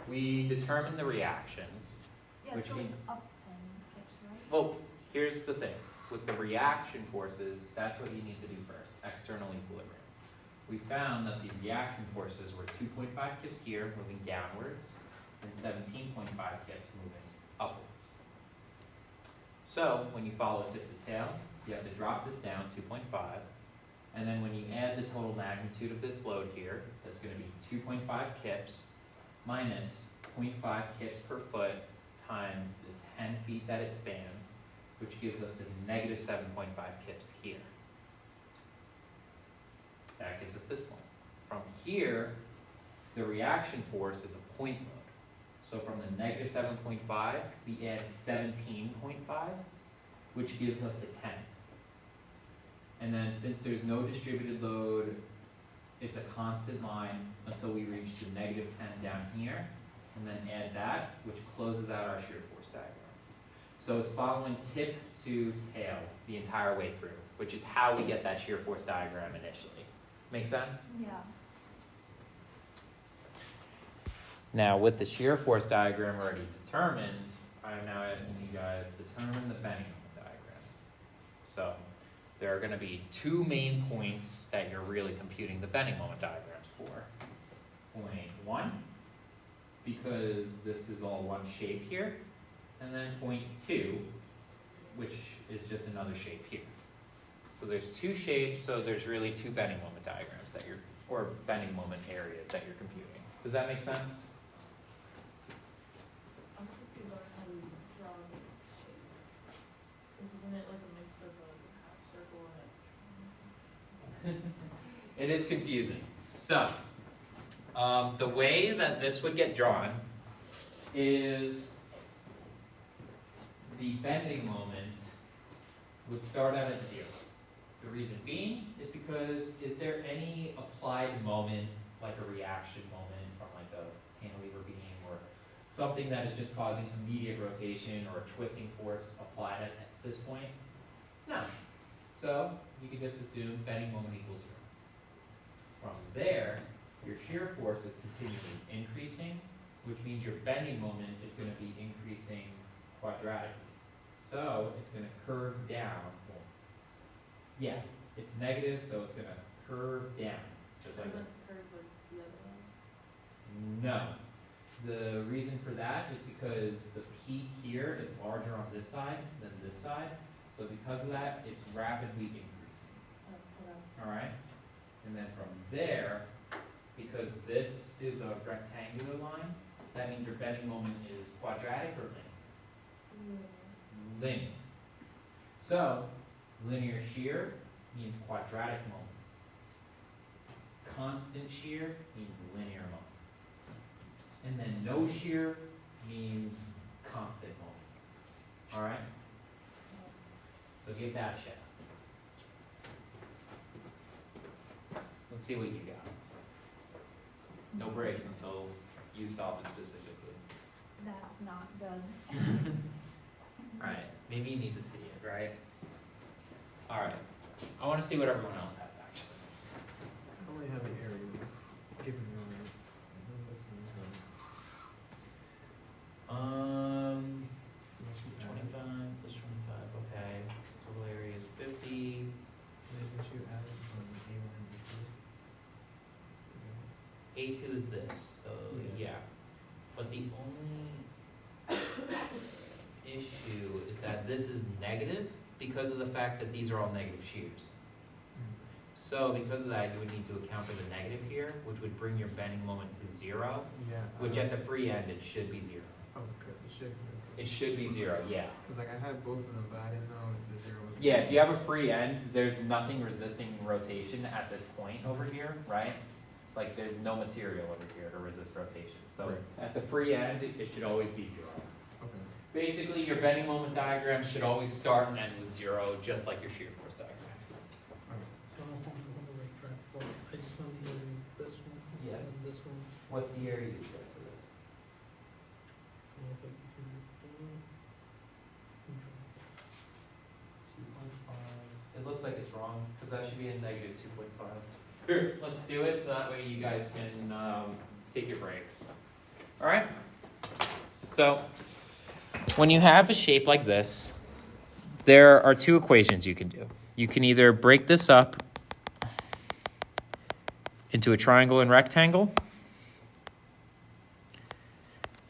we determined the reactions. Yeah, Which it's going mean- up 10 kips, right? Well, here's the thing. With the reaction forces, that's what you need to do first, external equilibrium. We found that the reaction forces were 2.5 kips here, moving downwards, and 17.5 kips moving upwards. So, when you follow tip to tail, you have to drop this down 2.5, and then when you add the total magnitude of this load here, that's going to be 2.5 kips minus 0.5 kips per foot times the 10 feet that it spans, which gives us the negative 7.5 kips here. That gives us this point. From here, the reaction force is a point load. So from the negative 7.5, we add 17.5, which gives us the 10. And then since there's no distributed load, it's a constant line until we reach the negative 10 down here, and then add that, which closes out our shear force diagram. So it's following tip to tail the entire way through, which is how we get that shear force diagram initially. Make sense? Yeah. Now, with the shear force diagram already determined, I am now asking you guys to determine the bending moment diagrams. So there are going to be two main points that you're really computing the bending moment diagrams for. Point 1, because this is all one shape here, and then point 2, which is just another shape here. So there's two shapes, so there's really two bending moment diagrams that you're, or bending moment areas that you're computing. Does that make sense? I'm confused on how we draw this shape. Because isn't it like a mix of a half circle and a It is confusing. So, the way that this would get drawn is the bending moment would start out at 0. The reason being is because is there any applied moment, like a reaction moment from like a cantilever beam or something that is just causing immediate rotation or a twisting force applied at this point? No. So you can just assume bending moment equals 0. From there, your shear force is continually increasing, which means your bending moment is going to be increasing quadratically. So it's going to curve down. Well, yeah, it's negative, so it's going to curve down, just like doesn't that. curve like the other one. No. The reason for that is because the peak here is larger on this side than this side. So because of that, it's rapidly increasing. Okay. All right? And then from there, because this is a rectangular line, that means your bending moment is quadratic or linear? Linear. So, linear shear means quadratic moment. Constant shear means linear moment. And then no shear means constant moment. All right? So give that a shot. Let's see what you got. No breaks until you solve it specifically. That's not good. All right, maybe you need to see it, right? All right, I want to see what everyone else has actually. I only have an area, given your, this one, unless you add, 25 plus 25, okay. Total area is 50. unless you add A1 and A2 together. A2 is this, so Yeah. yeah. But the only issue is that this is negative because of the fact that these are all negative shears. So because of that, you would need to account for the negative here, which would bring your bending moment to 0, Yeah. which at the free end, it should be 0. Oh, good, it should, okay. It should be 0, yeah. Cause like I had both of them, but I didn't know if the 0 was. Yeah, if you have a free end, there's nothing resisting rotation at this point over here, right? Like there's no material over here to resist rotation. So Right. at the free end, it should always be 0. Okay. Basically, your bending moment diagram should always start and end with 0, just like your shear force diagrams. Alright. I don't know if I'm on the right track, but I just found the area, this one, Yeah. and this one. What's the area you get for this? I don't know if I can do it. It looks like it's wrong, because that should be a negative 2.5. Here, let's do it, so that way you guys can take your breaks. All right? So, when you have a shape like this, there are 2 equations you can do. You can either break this up into a triangle and rectangle,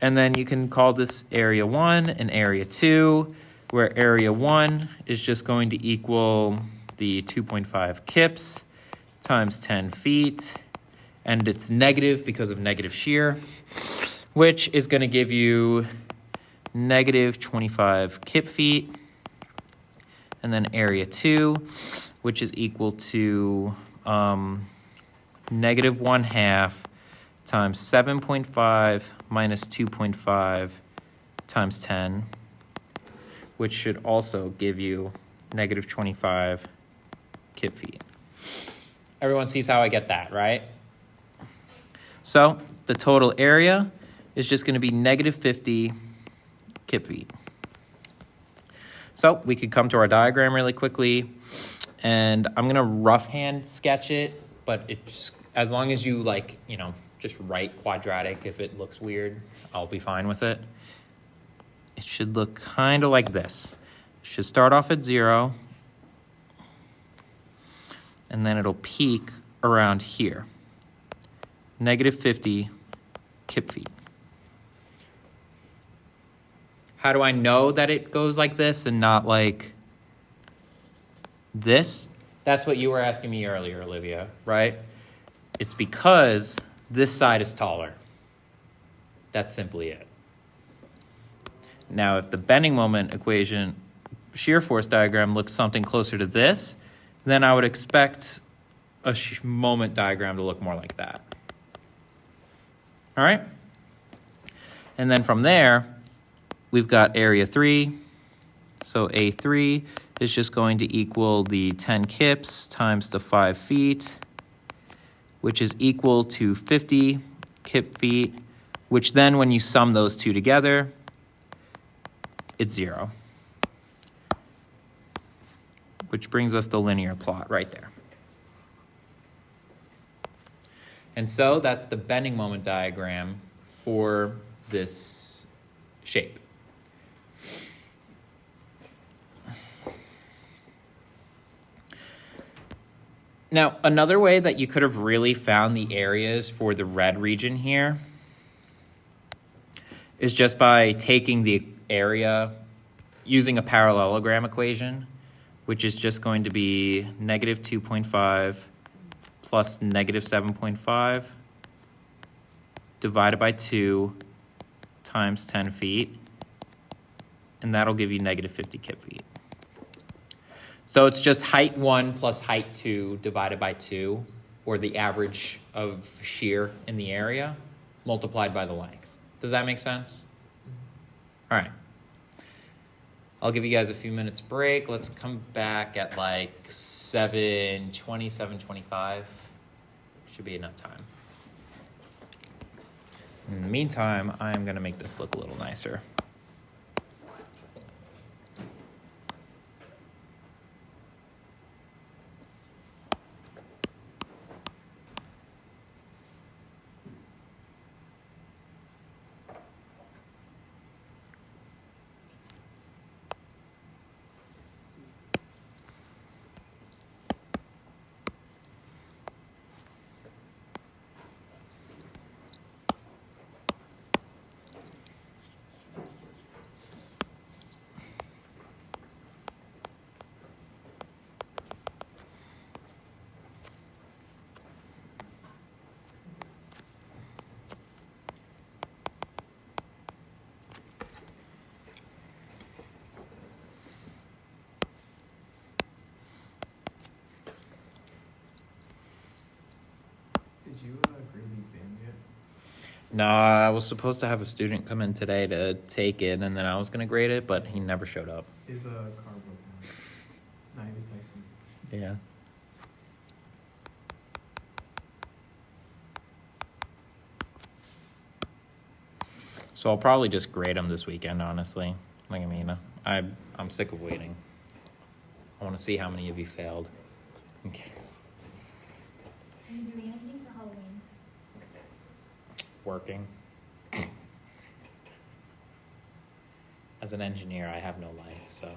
and then you can call this area 1 and area 2, where area 1 is just going to equal the 2.5 kips times 10 feet, and it's negative because of negative shear, which is going to give you negative 25 kip feet, and then area 2, which is equal to negative 1/2 times 7.5 minus 2.5 times 10, which should also give you negative 25 kip feet. Everyone sees how I get that, right? So the total area is just going to be negative 50 kip feet. So we could come to our diagram really quickly, and I'm going to rough hand sketch it, but it's as long as you just write quadratic. If it looks weird, I'll be fine with it. It should look kind of like this. It should start off at 0, and then it'll peak around here. Negative 50 kip feet. How do I know that it goes like this and not like this? That's what you were asking me earlier, Olivia, right? It's because this side is taller. That's simply it. Now, if the bending moment equation, shear force diagram looks something closer to this, then I would expect a moment diagram to look more like that. All right? And then from there, we've got area 3. So A3 is just going to equal the 10 kips times the 5 feet, which is equal to 50 kip feet, which then when you sum those two together, it's 0. Which brings us the linear plot right there. And so that's the bending moment diagram for this shape. Now, another way that you could have really found the areas for the red region here is just by taking the area using a parallelogram equation, which is just going to be negative 2.5 plus negative 7.5 divided by 2 times 10 feet, and that'll give you negative 50 kip feet. So it's just height 1 plus height 2 divided by 2, or the average of shear in the area, multiplied by the length. Does that make sense? All right. I'll give you guys a few minutes break. Let's come back at like 7:20, 7:25. Should be enough time. In the meantime, I'm going to make this look a little nicer. did you grade the exams yet? No, I was supposed to have a student come in today to take it, and then I was gonna grade it, but he never showed up. His car broke down. No, he was texting. Yeah. So I'll probably just grade him this weekend, honestly. Like, I mean, I'm sick of waiting. I want to see how many of you failed. Okay. Are you doing anything for Halloween? Working. As an engineer, I have no life, so.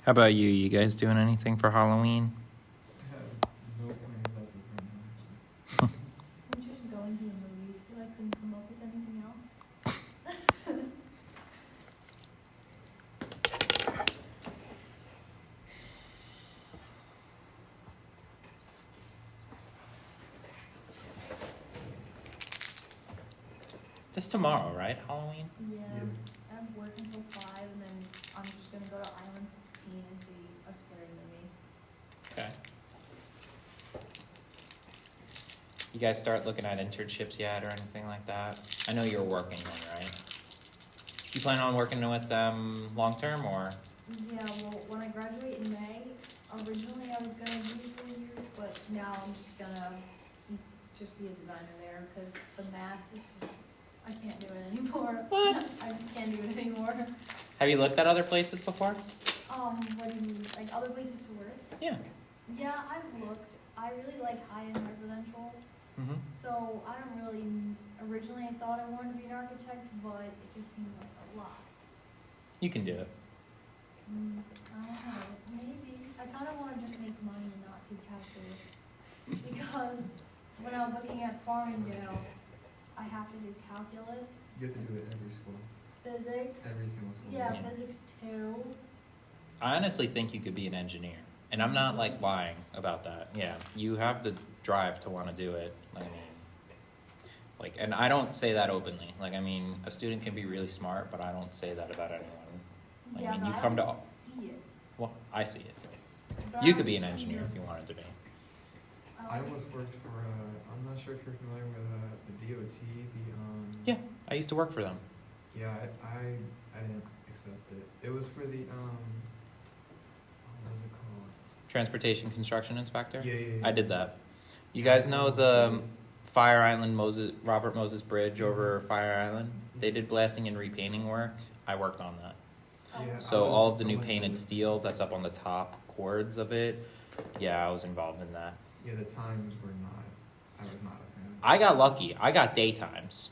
How about you? You guys doing anything for Halloween? I have no plans as of right now, actually. I'm just going to the movies because I couldn't come up with anything else. Just tomorrow, right? Halloween? Yeah, Yeah. I have work until 5, and then I'm just gonna go to Island 16 and see a scary movie. Okay. You guys start looking at internships yet or anything like that? I know you're working then, right? You plan on working with them long term or? Yeah, well, when I graduate in May, originally I was gonna do 4 years, but now I'm just gonna just be a designer there, because the math is just, I can't do it anymore. What? I just can't do it anymore. Have you looked at other places before? What do you mean, like other places to work? Yeah. Yeah, I've looked. I really like high-end residential, Mm-hmm. so I don't really, originally I thought I wanted to be an architect, but it just seems like a lot. You can do it. I don't know, maybe. I kind of want to just make money and not do calculus. Because when I was looking at Farmingdale, I have to do calculus, You have to do it every school, physics. every single school. Yeah, Yeah. physics too. I honestly think you could be an engineer. And I'm not like lying about that. Yeah. You have the drive to want to do it. Like, I mean, like, and I don't say that openly. Like, I mean, a student can be really smart, but I don't say that about anyone. Like, Yeah, I mean, but you I come don't to, see it. well, I see it. But You I could be an don't see engineer it. if you wanted to be. I almost worked for, I'm not sure if you're familiar with the DOT, Yeah. I used to work for them. Yeah, I didn't accept it. It was for the, what was it called? Transportation construction inspector. Yeah. I did that. You guys know the Fire Island Robert Moses Bridge over Fire Island? They did blasting and repainting work. I worked on that. Yeah, So I was- all of the I new went to painted the- steel that's up on the top cords of it, yeah, I was involved in that. Yeah, the times were not, I was not a fan. I got lucky. I got daytimes.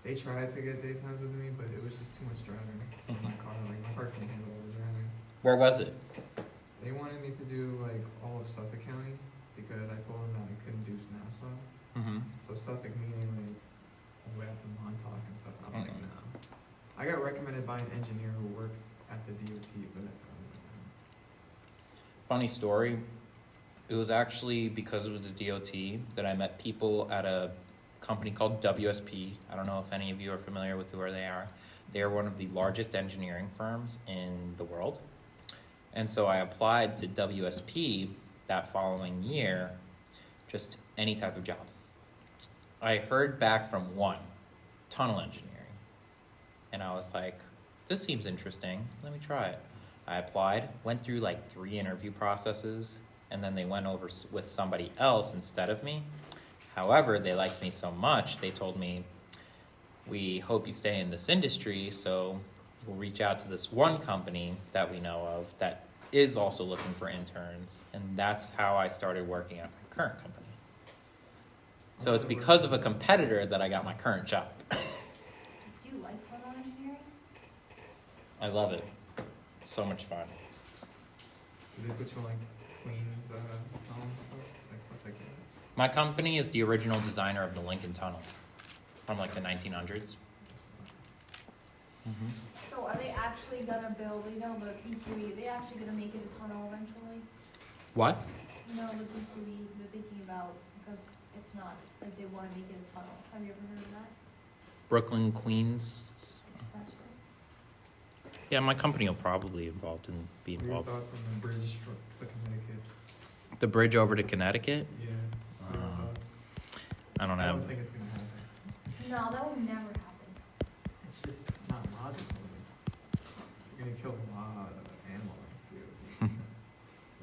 They tried to get daytimes with me, but it was just too much driving in my car. Like, my car couldn't handle all the driving. Where was it? They wanted me to do, like, all of Suffolk County, because I told them that I couldn't do Nassau. Mm-hmm. So Suffolk meaning, like, all the way out to Montauk and stuff. I was like, Mhm. no. I got recommended by an engineer who works at the DOT, but I was like, no. Funny story. It was actually because of the DOT that I met people at a company called WSP. I don't know if any of you are familiar with who they are. They are one of the largest engineering firms in the world. And so I applied to WSP that following year, just any type of job. I heard back from one, tunnel engineering. And I was like, this seems interesting. Let me try it. I applied, went through like 3 interview processes, and then they went over with somebody else instead of me. However, they liked me so much, they told me, we hope you stay in this industry, so we'll reach out to this one company that we know of that is also looking for interns. And that's how I started working at my current company. So it's because of a competitor that I got my current job. Do you like tunnel engineering? I love it. So much fun. Do they put you on like Queens tunnel stuff? Like stuff like that? My company is the original designer of the Lincoln Tunnel from like the 1900s. Mm-hmm. So are they actually gonna build, you know, the PQE, are they actually gonna make it a tunnel eventually? What? You know, the PQE they're thinking about, because it's not, like they wanna make it a tunnel. Have you ever heard of that? Brooklyn, Queens. Expressway? Yeah, my company will probably be What are your involved. thoughts on the bridge to Connecticut? The bridge over to Connecticut? Yeah. What are your thoughts? I don't I know. don't think it's gonna happen. No, that will never happen. It's just not logical. You're gonna kill a lot of animals too. Like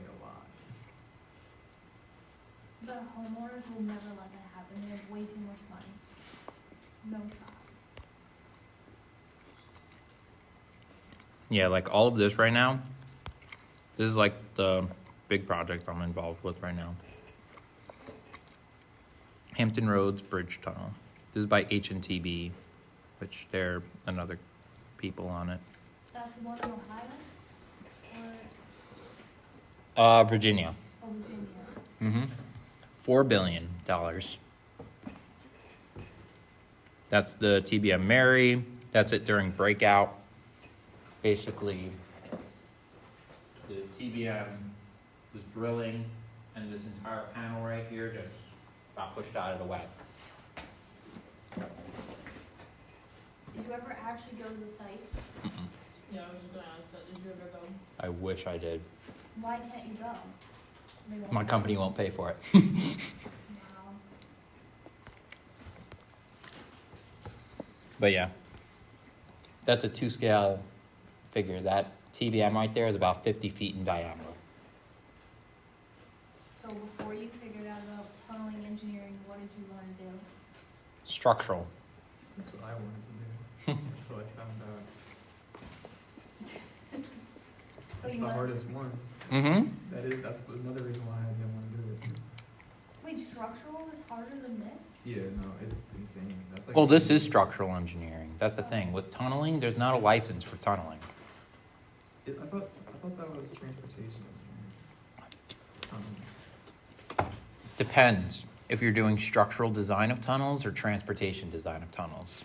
a lot. The homeowners will never let that happen. They have way too much money. No shot. Yeah, like all of this right now, this is like the big project I'm involved with right now. Hampton Roads Bridge Tunnel. This is by H&TB, which they're another people on it. That's one in Ohio? Or, Virginia. oh, Virginia? Mm-hmm. $4 billion. That's the TBM Mary. That's it during breakout. Basically, the TBM was drilling, and this entire panel right here just got pushed out of the way. Did you ever actually go to the site? Yeah, I was just gonna ask that, did you ever go? I wish I did. Why can't you go? They won't My let company won't pay for it. you. Wow. But yeah, that's a 2-scale figure. That TBM right there is about 50 feet in diameter. So before you figured out about tunneling engineering, what did you want to do? Structural. That's what I wanted to do. That's what I found out. So That's you the want- hardest one. Mm-hmm. That's another reason why I didn't want to do it. Wait, structural is harder than this? Yeah, no, it's insane. That's like Well, this is structural engineering. That's the thing. With tunneling, there's not a license for tunneling. I thought that was transportation engineering. Depends if you're doing structural design of tunnels or transportation design of tunnels.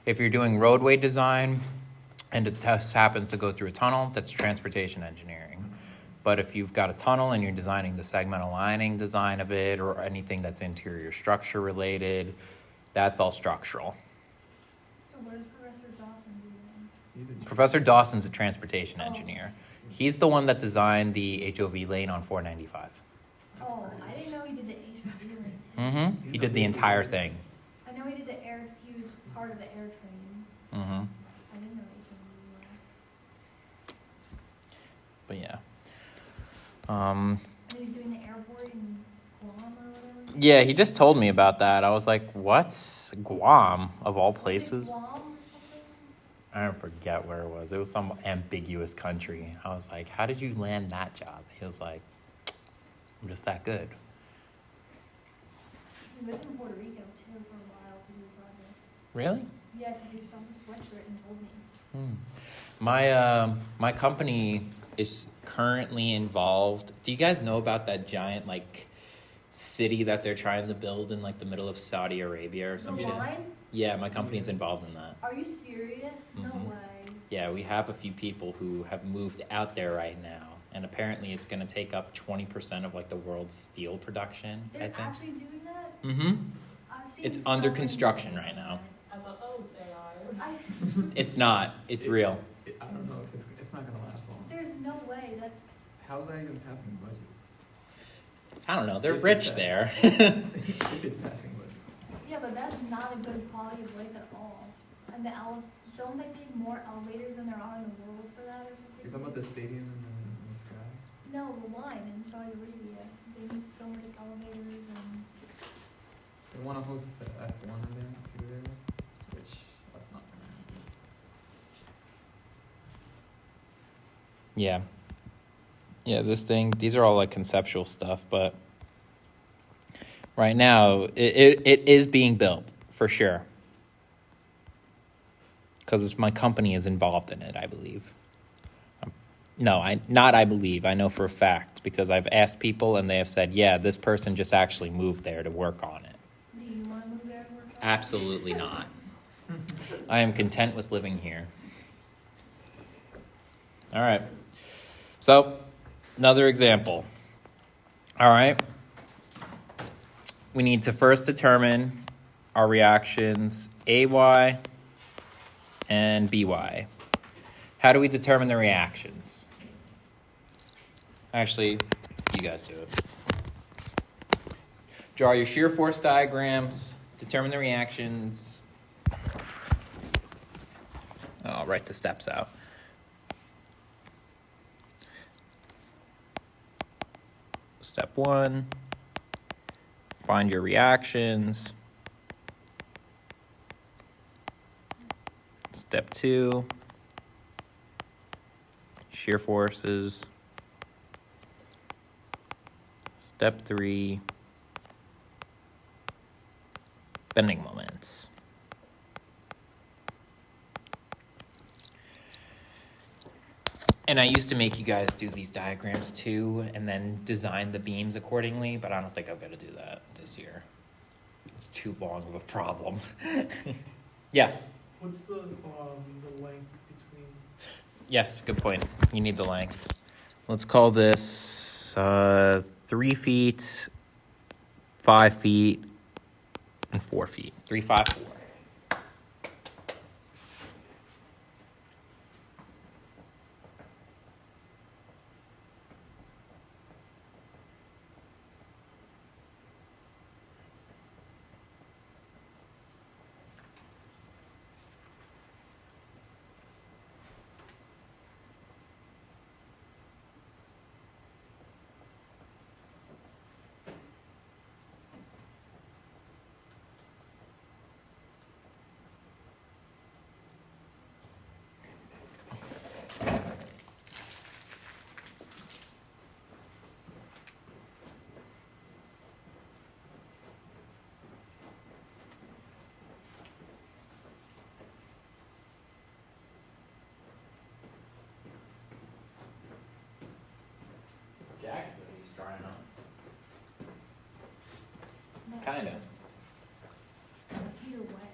If you're doing roadway design and it just happens to go through a tunnel, that's transportation engineering. But if you've got a tunnel and you're designing the segmental lining design of it or anything that's interior structure related, that's all structural. So what does Professor Dawson do then? He's a Professor Dawson's a transportation Oh. engineer. He's the one that designed the HOV lane on 495. That's Oh, crazy. I didn't know he did the Asian ceiling too. Mm-hmm. He did the entire thing. I know he did the air, he was part of the air training. Mm-hmm. I didn't know HMV But yeah. And he's doing the airport in Guam or whatever? Yeah, he just told me about that. I was like, what? Guam, of all Was it places? Guam or something? I don't forget where it was. It was some ambiguous country. I was like, how did you land that job? He was like, I'm just that good. He lived in Puerto Rico too for a while to do a project. Really? Yeah, because he saw the sweatshirt and told me. My company is currently involved. Do you guys know about that giant like city that they're trying to build in like the middle of Saudi Arabia or some The shit? line? Yeah, my company's involved in that. Are you serious? No Mhm. way. Yeah, we have a few people who have moved out there right now, and apparently it's going to take up 20% of like the world's steel production. They're I think. actually doing that? Mm-hmm. I've seen It's so under many construction videos right now. of I thought that was AI. it. It's not. It's real. I don't know if it's not gonna last long. There's no way. That's How is that even passing budget? I don't know. They're If rich it's there. If it's passing budget. Yeah, but that's not a good quality of life at all. And don't they need more elevators than there are in the world for that or something? You're talking about the stadium in the sky? No, the line in Saudi Arabia. They need so many elevators and. They wanna host the F1 event too there, which that's not gonna happen. Yeah. Yeah, these are all like conceptual stuff, but right now it is being built for sure. Because my company is involved in it, I believe. I believe. I know for a fact because I've asked people and they have said, yeah, this person just actually moved there to work on it. Do you want to move there to work on it? Absolutely not. I am content with living here. All right. So, another example. All right. We need to first determine our reactions AY and BY. How do we determine the reactions? Actually, you guys do it. Draw your shear force diagrams, determine the reactions. I'll write the steps out. Step 1, find your reactions. Step 2, shear forces. Step 3, bending moments. And I used to make you guys do these diagrams too and then design the beams accordingly, but I don't think I'm going to do that this year. It's too long of a problem. Yes. What's the length between? Yes, good point. You need the length. Let's call this 3 feet, 5 feet, and 4 feet. 3, 5, 4. Jacket's at least drying up. Kind of. Feet are wet.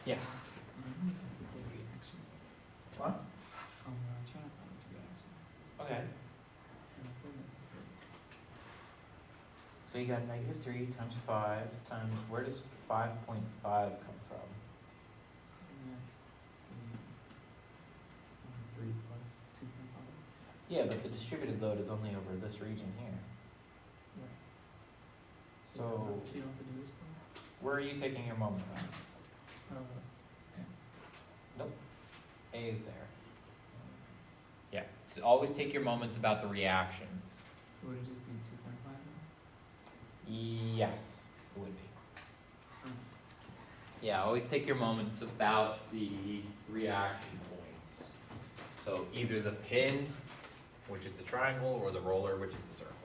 Yeah. The reaction. What? I'm trying to find this reaction. Okay. And it's in this group. So you got -3 times 5 times, where does 5.5 come from? And then it's gonna be 3 plus 2.5. Yeah, but the distributed load is only over this region here. Right. So, you don't have to do this part? where are you taking your moment from? Nope. A is there. Yeah, so always take your moments about the reactions. So would it just be 2.5 then? Yes, it would be. Hmm. Yeah, always take your moments about the reaction points. So either the pin, which is the triangle, or the roller, which is the circle.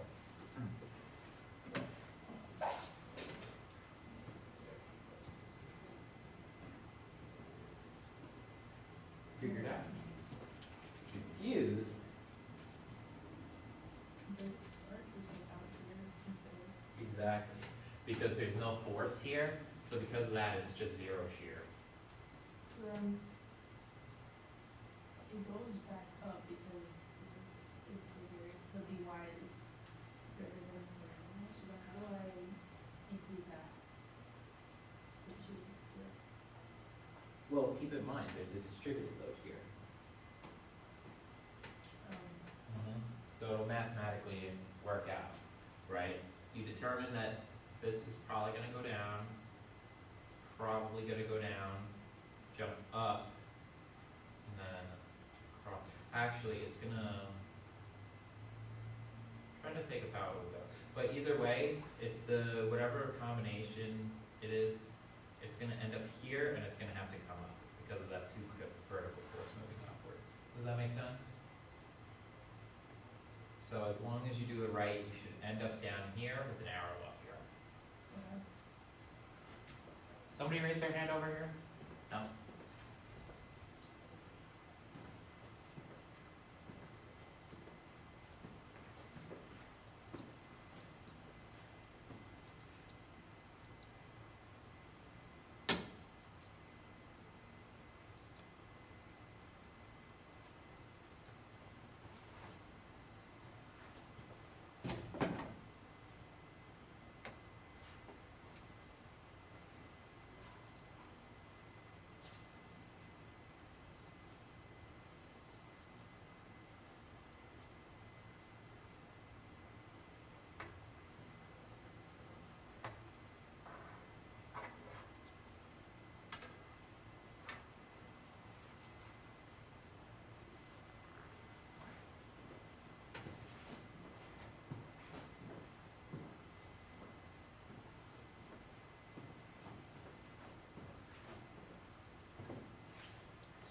Figured out. Confused? The start is like out here instead of. Exactly. Because there's no force here, so because of that, it's just zero shear. So it goes back up because this is figure, the By is greater than the normal, so then how do I include that? The two, yeah. Well, keep in mind, there's a distributed load here. So it'll mathematically work out, right? You determine that this is probably gonna go down, probably gonna go down, jump up, and then across. Actually, it's gonna, trying to think of how it would go. But either way, if the, whatever combination it is, it's gonna end up here and it's gonna have to come up because of that vertical force moving upwards. Does that make sense? So as long as you do it right, you should end up down here with an arrow up here. Okay. Somebody raise their hand over here? No?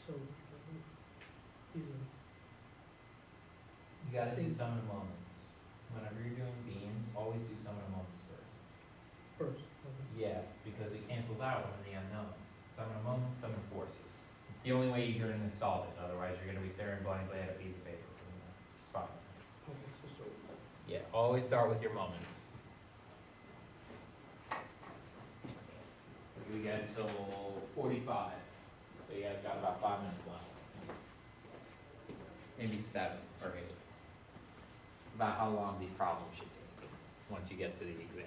So, either, You gotta do Same. sum of moments. Whenever you're doing beams, always do sum of moments first. first, okay. Yeah, because it cancels out one of the unknowns. Sum of moments, sum of forces. It's the only way you're gonna solve it, otherwise you're gonna be staring blankly at a piece of paper for 5 minutes. Okay, so start with that. Yeah, always start with your moments. We'll give you guys till 45. So you guys got about 5 minutes left. Maybe 7 or 8. It's about how long these problems should take once you get to the exam.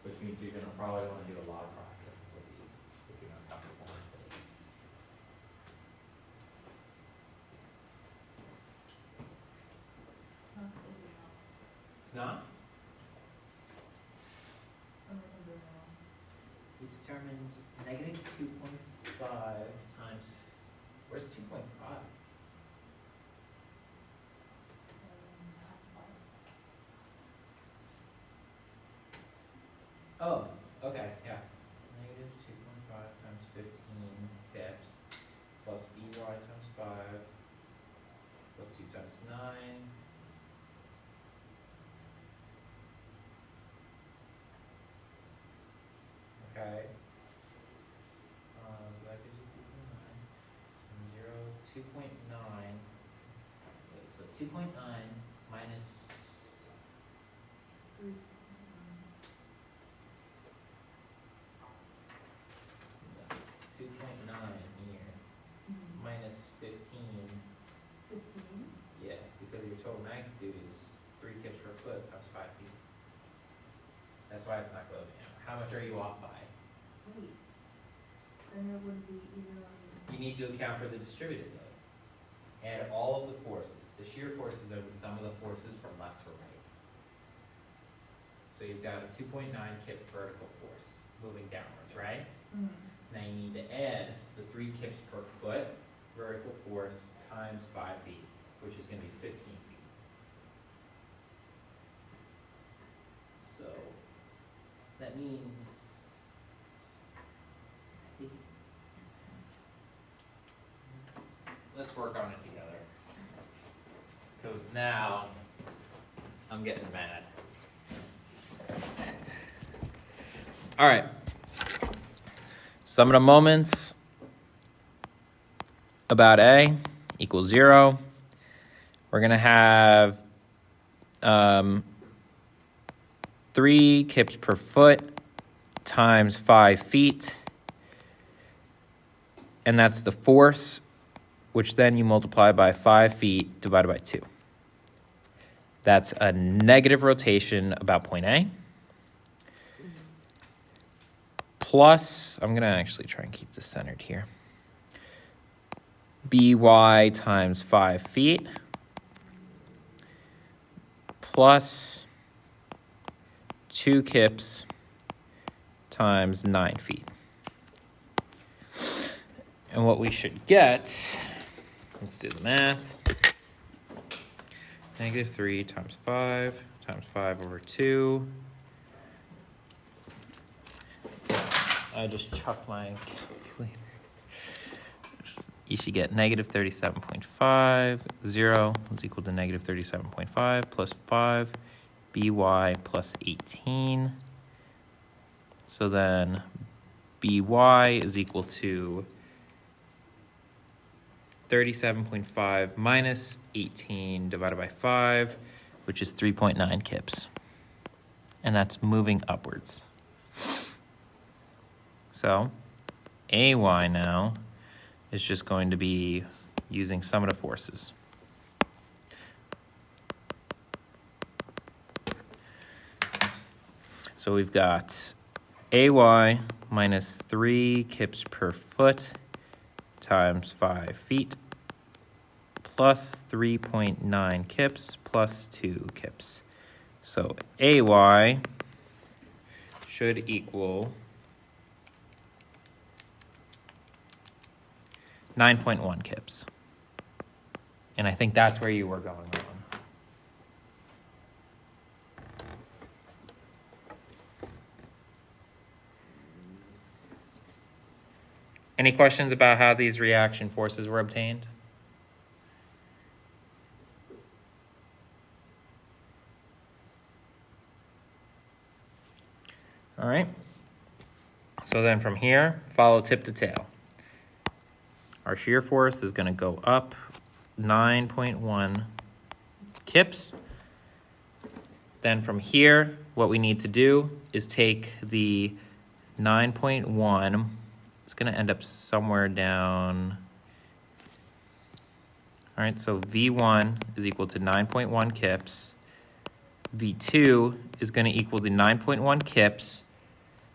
Which means you're gonna probably wanna do a lot of practice with these if you're not comfortable with it. It's not close enough, It's not? unless I'm doing it wrong. We determined -2.5 times, where's 2.5? Half bar. Oh, okay, yeah. -2.5 times 15 tips plus by times 5 plus 2 times 9. Okay. So that gives you 2.9 and 0, 2.9. Wait, so 2.9 minus 3. magnitude is 3 kips per foot times 5 feet. That's why it's not closing out. How much are you off by? Wait, then it would be either on. You need to account for the distributed load. Add all of the forces. The shear forces are the sum of the forces from left to right. So you've got a 2.9 kip vertical force moving downwards, right? Now you need to add the 3 kips per foot vertical force times 5 feet, which is going to be 15 feet. So that means let's work on it together. Because now I'm getting mad. All right. Sum of the moments about A equals 0. We're going to have 3 kips per foot times 5 feet. And that's the force, which then you multiply by 5 feet divided by 2. That's a negative rotation about point A. Plus, I'm going to actually try and keep this centered here. By times 5 feet plus 2 kips times 9 feet. And what we should get, let's do the math. Negative 3 times 5 over 2. I just chucked my calculator. You should get negative 37.5. 0 is equal to negative 37.5 plus 5 by plus 18. So then by is equal to 37.5 minus 18 divided by 5, which is 3.9 kips. And that's moving upwards. So AY now is just going to be using sum of the forces. So we've got AY minus 3 kips per foot times 5 feet plus 3.9 kips plus 2 kips. So AY should equal 9.1 kips. And I think that's where you were going wrong. Any questions about how these reaction forces were obtained? All right. So then from here, follow tip to tail. Our shear force is going to go up 9.1 kips. Then from here, what we need to do is take the 9.1. It's going to end up somewhere down. All right, so V1 is equal to 9.1 kips. V2 is going to equal the 9.1 kips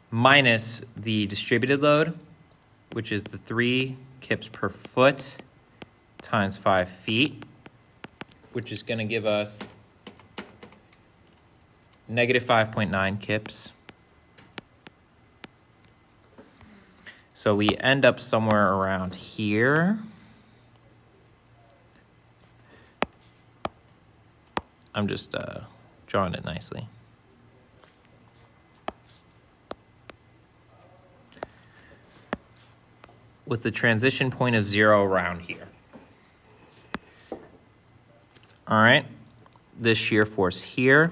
minus the distributed load, which is the 3 kips per foot times 5 feet, which is going to give us negative 5.9 kips. So we end up somewhere around here. I'm just drawing it nicely. With the transition point of 0 around here. All right, this shear force here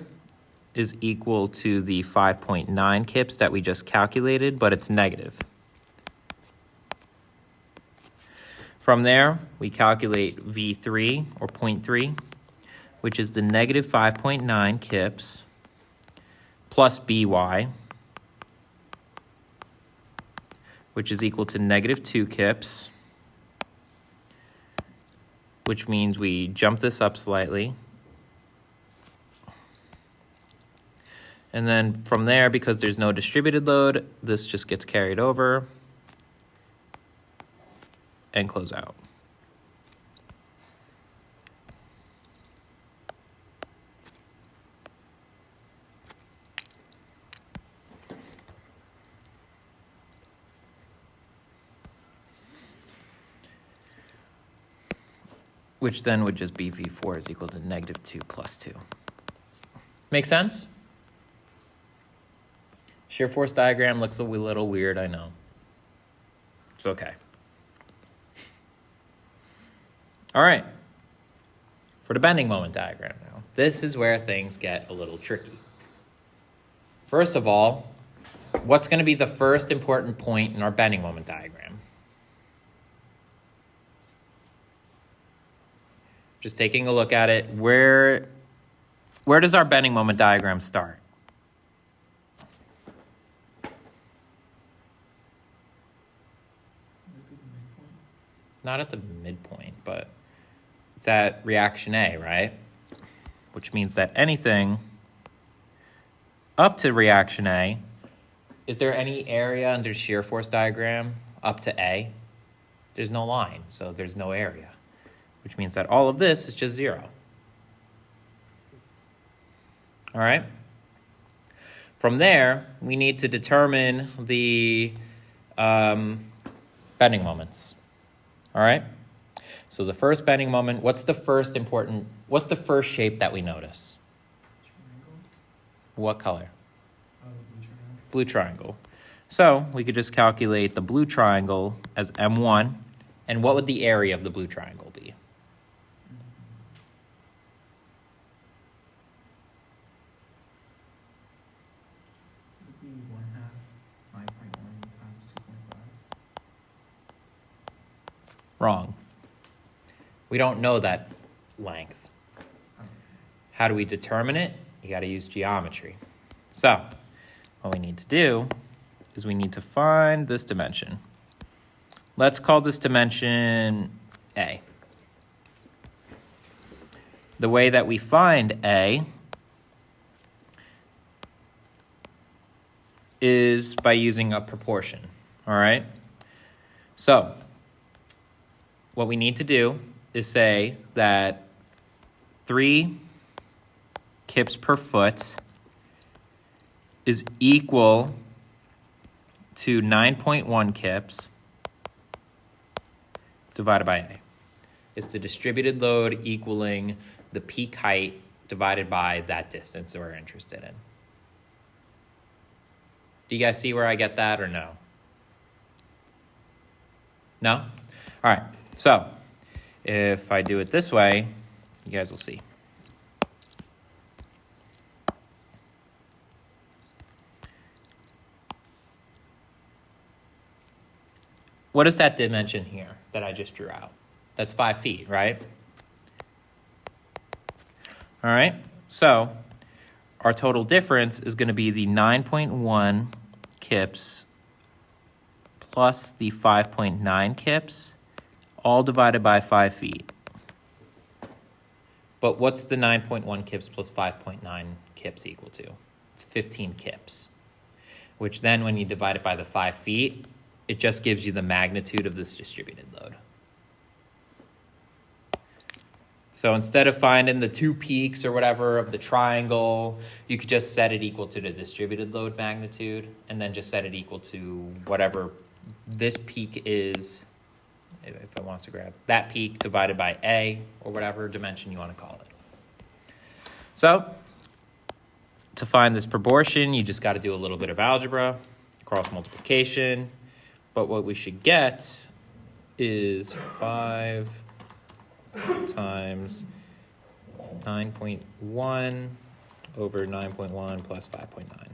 is equal to the 5.9 kips that we just calculated, but it's negative. From there, we calculate V3, or 0.3, which is the negative 5.9 kips plus By, which is equal to negative 2 kips, which means we jump this up slightly And then from there, because there's no distributed load, this just gets carried over and close out. Which then would just be V4 is equal to -2 plus 2. Make sense? Shear force diagram looks a little weird, I know. It's okay. All right. For the bending moment diagram now. This is where things get a little tricky. First of all, what's going to be the first important point in our bending moment diagram? Just taking a look at it, where does our bending moment diagram start? Maybe the midpoint. Not at the midpoint, but it's at reaction A, right? Which means that anything up to reaction A, is there any area under shear force diagram up to A? There's no line, so there's no area, which means that all of this is just 0. All right? From there, we need to determine the bending moments. All right? So the first bending moment, what's the first shape that we notice? Triangle. What color? Blue triangle. Blue triangle. So we could just calculate the blue triangle as M1, and what would the area of the blue triangle be? Would be 1/2 9.1 times 2.5. Wrong. We don't know that length. Oh, How do we determine it? You got to use geometry. So what we need to do is we need to find this dimension. Let's call this dimension A. The way that we find A is by using a proportion, all right? So what we need to do is say that 3 kips per foot is equal to 9.1 kips divided by A. It's the distributed load equaling the peak height divided by that distance that we're interested in. Do you guys see where I get that or no? No? All right, so if I do it this way, you guys will see. What is that dimension here that I just drew out? That's 5 feet, right? All right, so our total difference is going to be the 9.1 kips plus the 5.9 kips, all divided by 5 feet. But what's the 9.1 kips plus 5.9 kips equal to? It's 15 kips, which then when you divide it by the 5 feet, it just gives you the magnitude of this distributed load. So instead of finding the 2 peaks or whatever of the triangle, you could just set it equal to the distributed load magnitude and then just set it equal to whatever this peak is, if it wants to grab that peak divided by A or whatever dimension you want to call it. So to find this proportion, you just got to do a little bit of algebra, cross multiplication. But what we should get is 5 times 9.1 over 9.1 plus 5.9,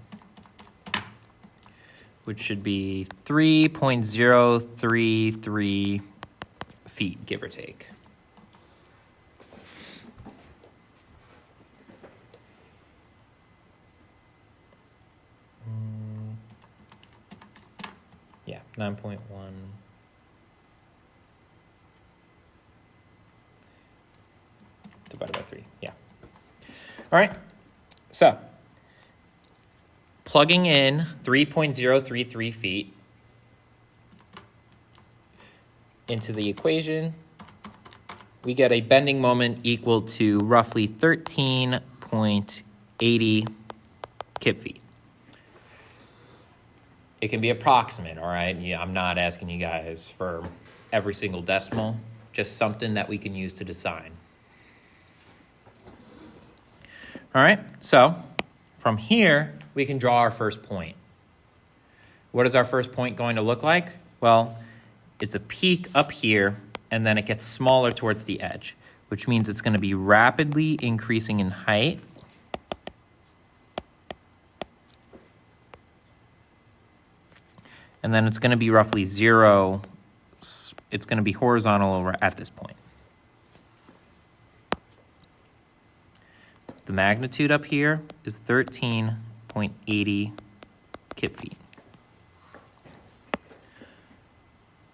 which should be 3.033 feet, give or take. Yeah, 9.1 divided by 3, yeah. All right, so plugging in 3.033 feet into the equation, we get a bending moment equal to roughly 13.80 kip feet. It can be approximate, all right? Yeah, I'm not asking you guys for every single decimal, just something that we can use to decide. All right, so from here, we can draw our first point. What is our first point going to look like? Well, it's a peak up here, and then it gets smaller towards the edge, which means it's going to be rapidly increasing in height. And then it's going to be roughly 0. It's going to be horizontal at this point. The magnitude up here is 13.80 kip feet.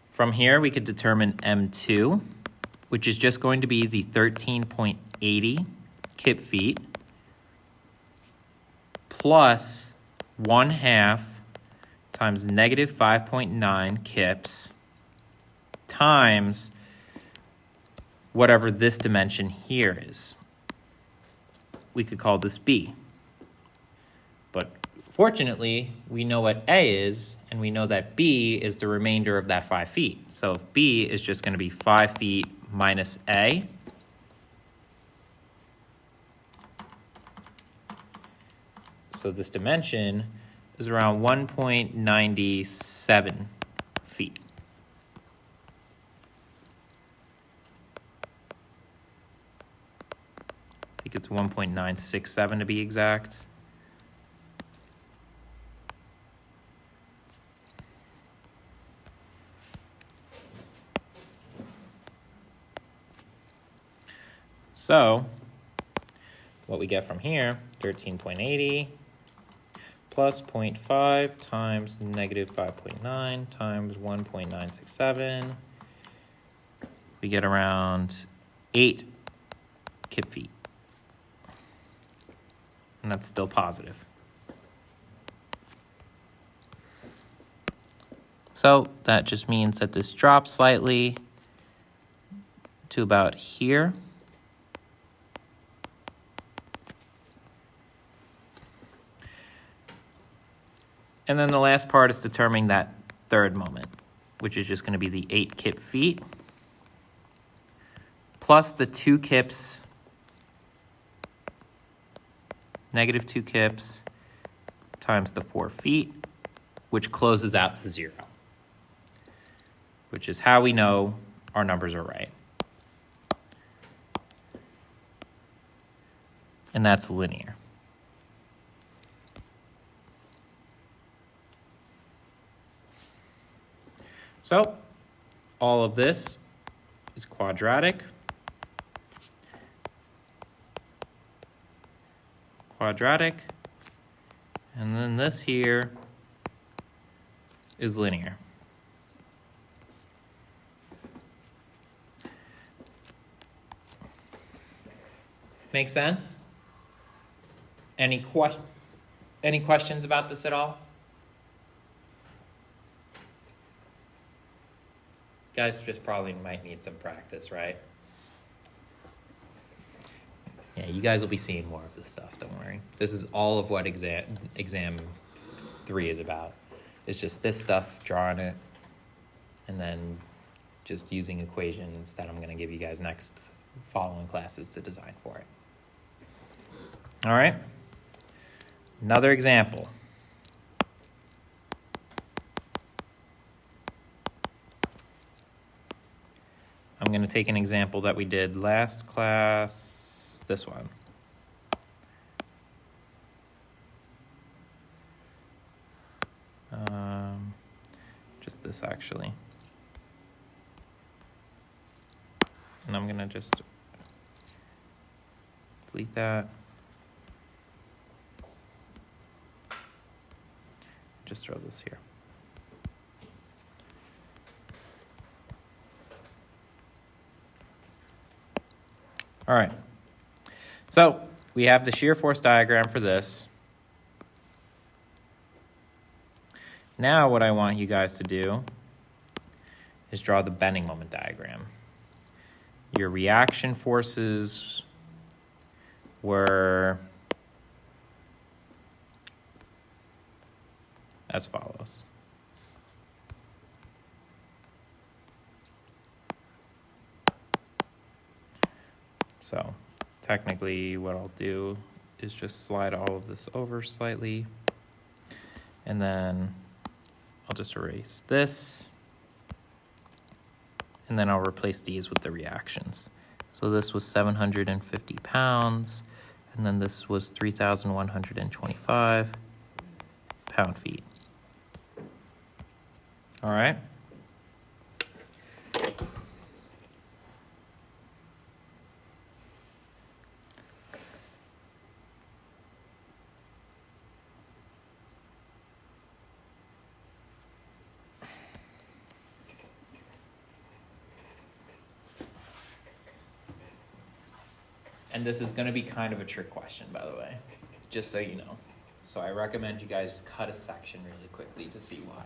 From here, we could determine M2, which is just going to be the 13.80 kip feet plus 1/2 times negative 5.9 kips times whatever this dimension here is. We could call this B. But fortunately, we know what A is, and we know that B is the remainder of that 5 feet. So if B is just going to be 5 feet minus A, so this dimension is around 1.97 feet. I think it's 1.967 to be exact. So what we get from here, 13.80 plus 0.5 times negative 5.9 times 1.967, we get around 8 kip feet. And that's still positive. So that just means that this drops slightly to about here. And then the last part is determining that third moment, which is just going to be the 8 kip feet plus the 2 kips, negative 2 kips times the 4 feet, which closes out to 0, which is how we know our numbers are right. And that's linear. So all of this is quadratic. Quadratic. And then this here is linear. Make sense? Any questions about this at all? Guys just probably might need some practice, right? Yeah, you guys will be seeing more of this stuff, don't worry. This is all of what exam 3 is about. It's just this stuff, drawing it, and then just using equations that I'm going to give you guys next following classes to design for it. All right? Another example. I'm going to take an example that we did last class, this one. Just this, actually. And I'm going to just delete that. Just throw this here. All right, so we have the shear force diagram for this. Now what I want you guys to do is draw the bending moment diagram. Your reaction forces were as follows. So technically what I'll do is just slide all of this over slightly, and then I'll just erase this, and then I'll replace these with the reactions. So this was 750 pounds, and then this was 3,125 pound-feet. All right? And this is going to be kind of a trick question, by the way, just so you know. So I recommend you guys cut a section really quickly to see why.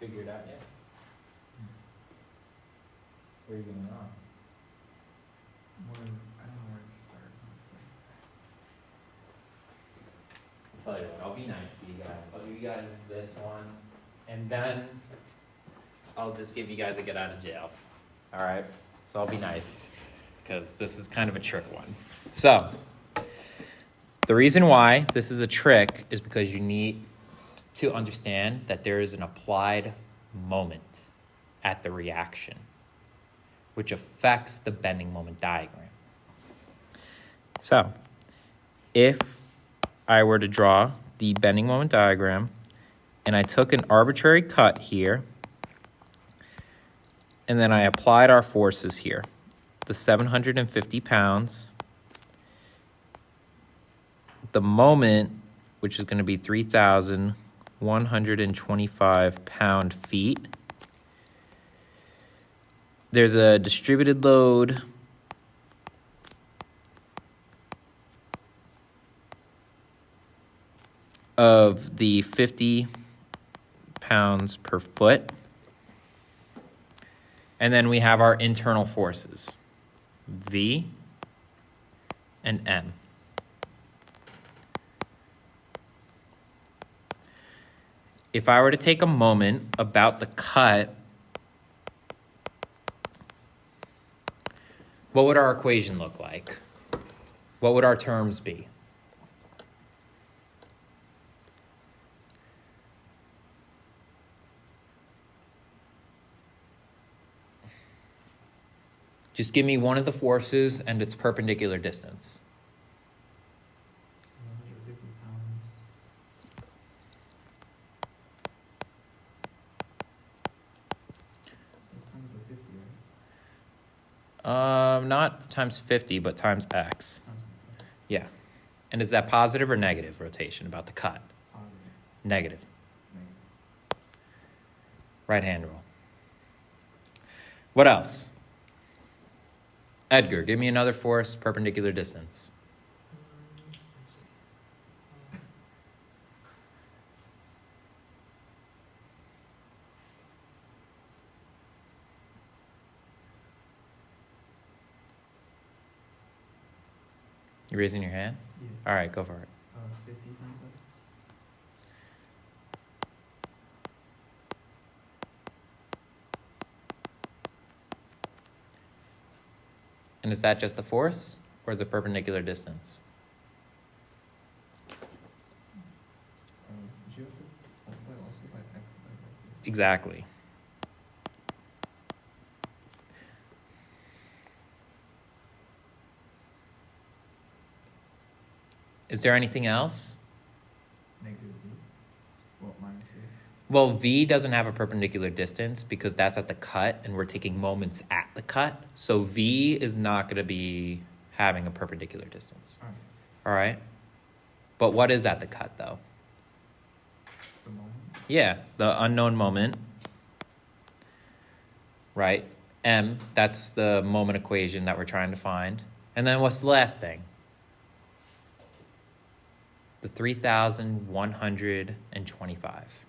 Figured out yet? Where are you going wrong? I don't know where to start. I'll tell you what, I'll be nice to you guys. I'll give you guys this one, and then I'll just give you guys a get out of jail. All right? So I'll be nice, because this is kind of a trick one. So, the reason why this is a trick is because you need to understand that there is an applied moment at the reaction. which affects the bending moment diagram. So, if I were to draw the bending moment diagram, and I took an arbitrary cut here, and then I applied our forces here, the 750 pounds, the moment, which is going to be 3,125 pound-feet. There's a distributed load of the 50 pounds per foot. And then we have our internal forces, V and M. If I were to take a moment about the cut, what would our equation look like? What would our terms be? Just give me one of the forces and its perpendicular distance. 750 pounds. That's times the 50, right? Not times 50, but times x. Times the Yeah. And is that positive or negative rotation about the cut? positive. Negative. Negative. Right hand rule. What else? Edgar, give me another force, perpendicular distance. You raising your hand? Yeah. All right, go for it. 50 times X. And is that just the force or the perpendicular distance? Would you have to multiply also by X divided by 2? Exactly. Is there anything else? Negative V? Well, minus A. Well, V doesn't have a perpendicular distance because that's at the cut and we're taking moments at the cut. So V is not going to be having a perpendicular distance. Alright, All right? But what is at the cut though? the moment. Yeah, the unknown moment. Right? M, that's the moment equation that we're trying to find. And then what's the last thing? The 3,125.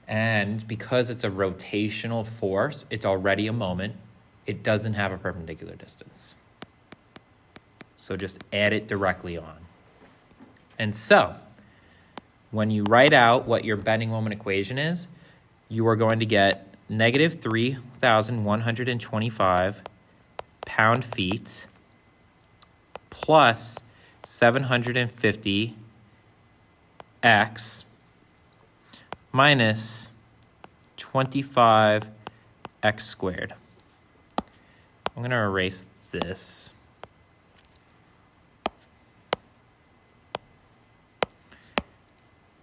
And because it's a rotational force, it's already a moment. It doesn't have a perpendicular distance. So just add it directly on. And so, when you write out what your bending moment equation is, you are going to get negative 3,125 pound-feet plus 750 x minus 25 x squared. I'm going to erase this.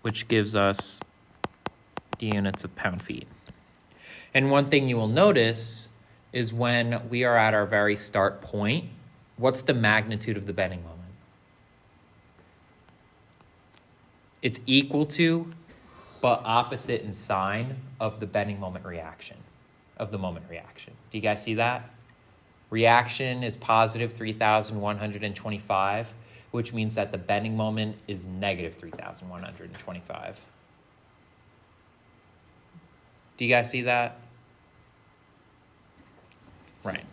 Which gives us the units of pound-feet. And one thing you will notice is when we are at our very start point, what's the magnitude of the bending moment? It's equal to, but opposite in sign of the bending moment reaction, of the moment reaction. Do you guys see that? Reaction is positive 3,125, which means that the bending moment is negative 3,125. Do you guys see that? Right.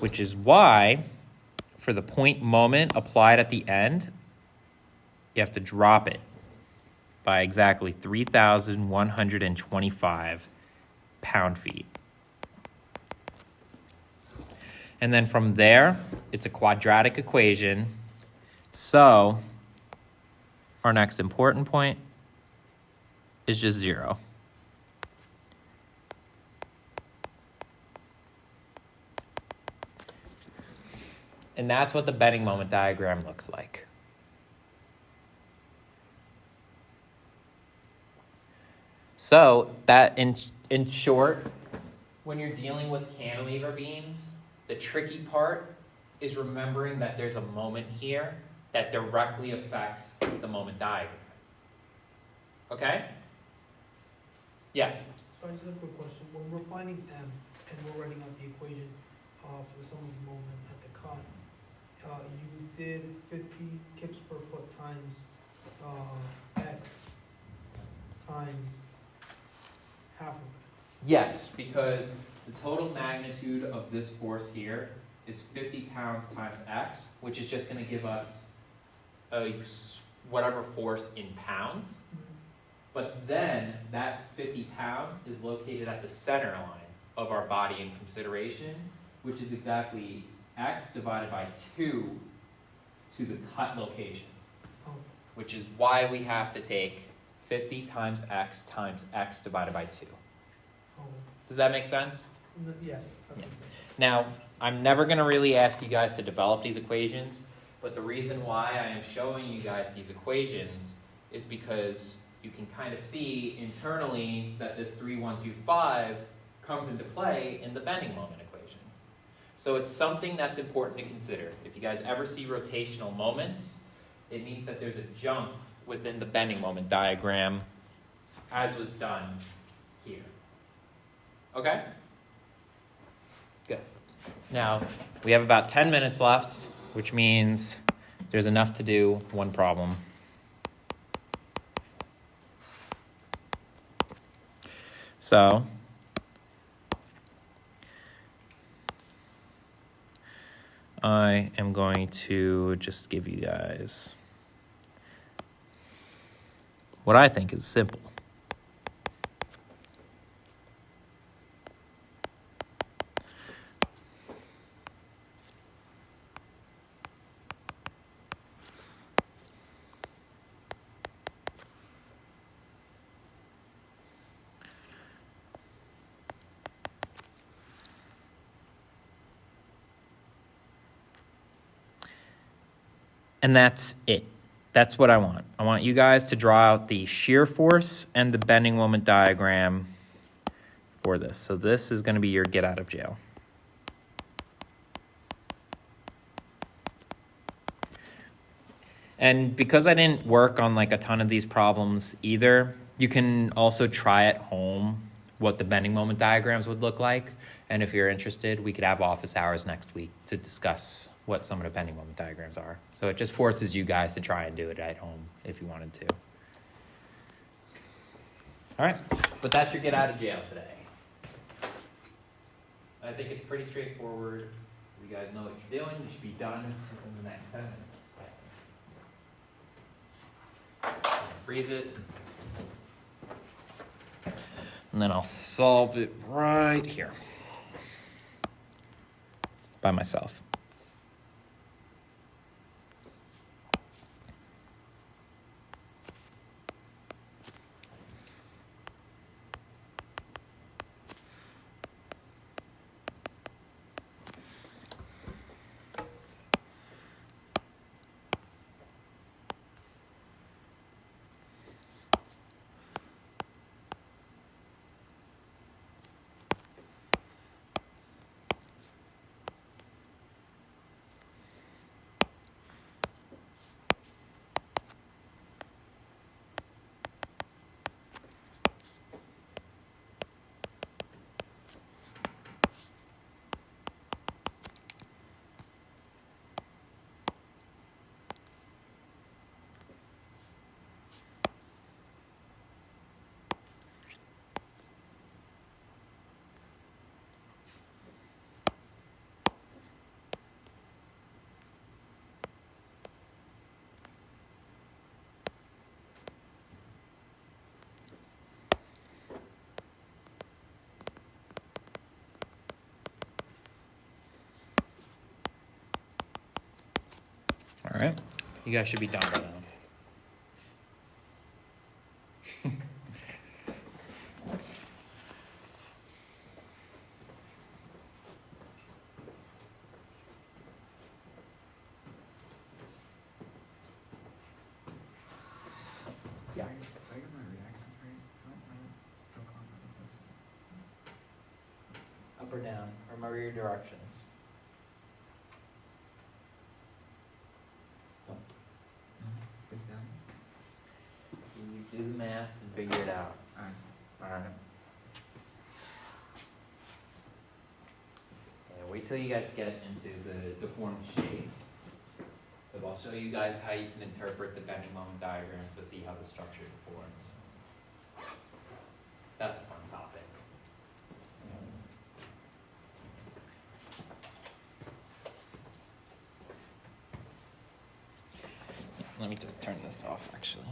Which is why, for the point moment applied at the end, you have to drop it by exactly 3,125 pound-feet. And then from there, it's a quadratic equation. So our next important point is just 0. And that's what the bending moment diagram looks like. So that in short, when you're dealing with cantilever beams, the tricky part is remembering that there's a moment here that directly affects the moment diagram. Okay? Yes? So I just have a quick question. When we're finding M and we're writing out the equation for the sum of the moment at the COT, you did 50 kips per foot times X times half of X. Yes, because the total magnitude of this force here is 50 pounds times X, which is just going to give us whatever force in pounds. But then that 50 pounds is located at the center line of our body in consideration, which is exactly X divided by 2 to the cut location, which is why we have to take 50 times X divided by 2. Does that make sense? Yes. That's Yeah. okay. Now, I'm never going to really ask you guys to develop these equations, but the reason why I am showing you guys these equations is because you can kind of see internally that this 3125 comes into play in the bending moment equation. So it's something that's important to consider. If you guys ever see rotational moments, it means that there's a jump within the bending moment diagram, as was done here. Okay? Good. Now, we have about 10 minutes left, which means there's enough to do one problem. So, I am going to just give you guys what I think is simple. And that's it. That's what I want. I want you guys to draw out the shear force and the bending moment diagram for this. So this is going to be your get out of jail. And because I didn't work on like a ton of these problems either, you can also try at home what the bending moment diagrams would look like. And if you're interested, we could have office hours next week to discuss what some of the bending moment diagrams are. So it just forces you guys to try and do it at home if you wanted to. All right, but that's your get out of jail today. I think it's pretty straightforward. You guys know what you're doing. You should be done within the next 10 minutes. Freeze it. And then I'll solve it right here by myself. All right, you guys should be done by now. or down? Remember your directions. It's down. You do the math and figure it out. Alright. Alright. Yeah, wait till you guys get into the deformed shapes. But I'll show you guys how you can interpret the bending moment diagrams to see how the structure deforms. That's a fun topic. Let me just turn this off actually.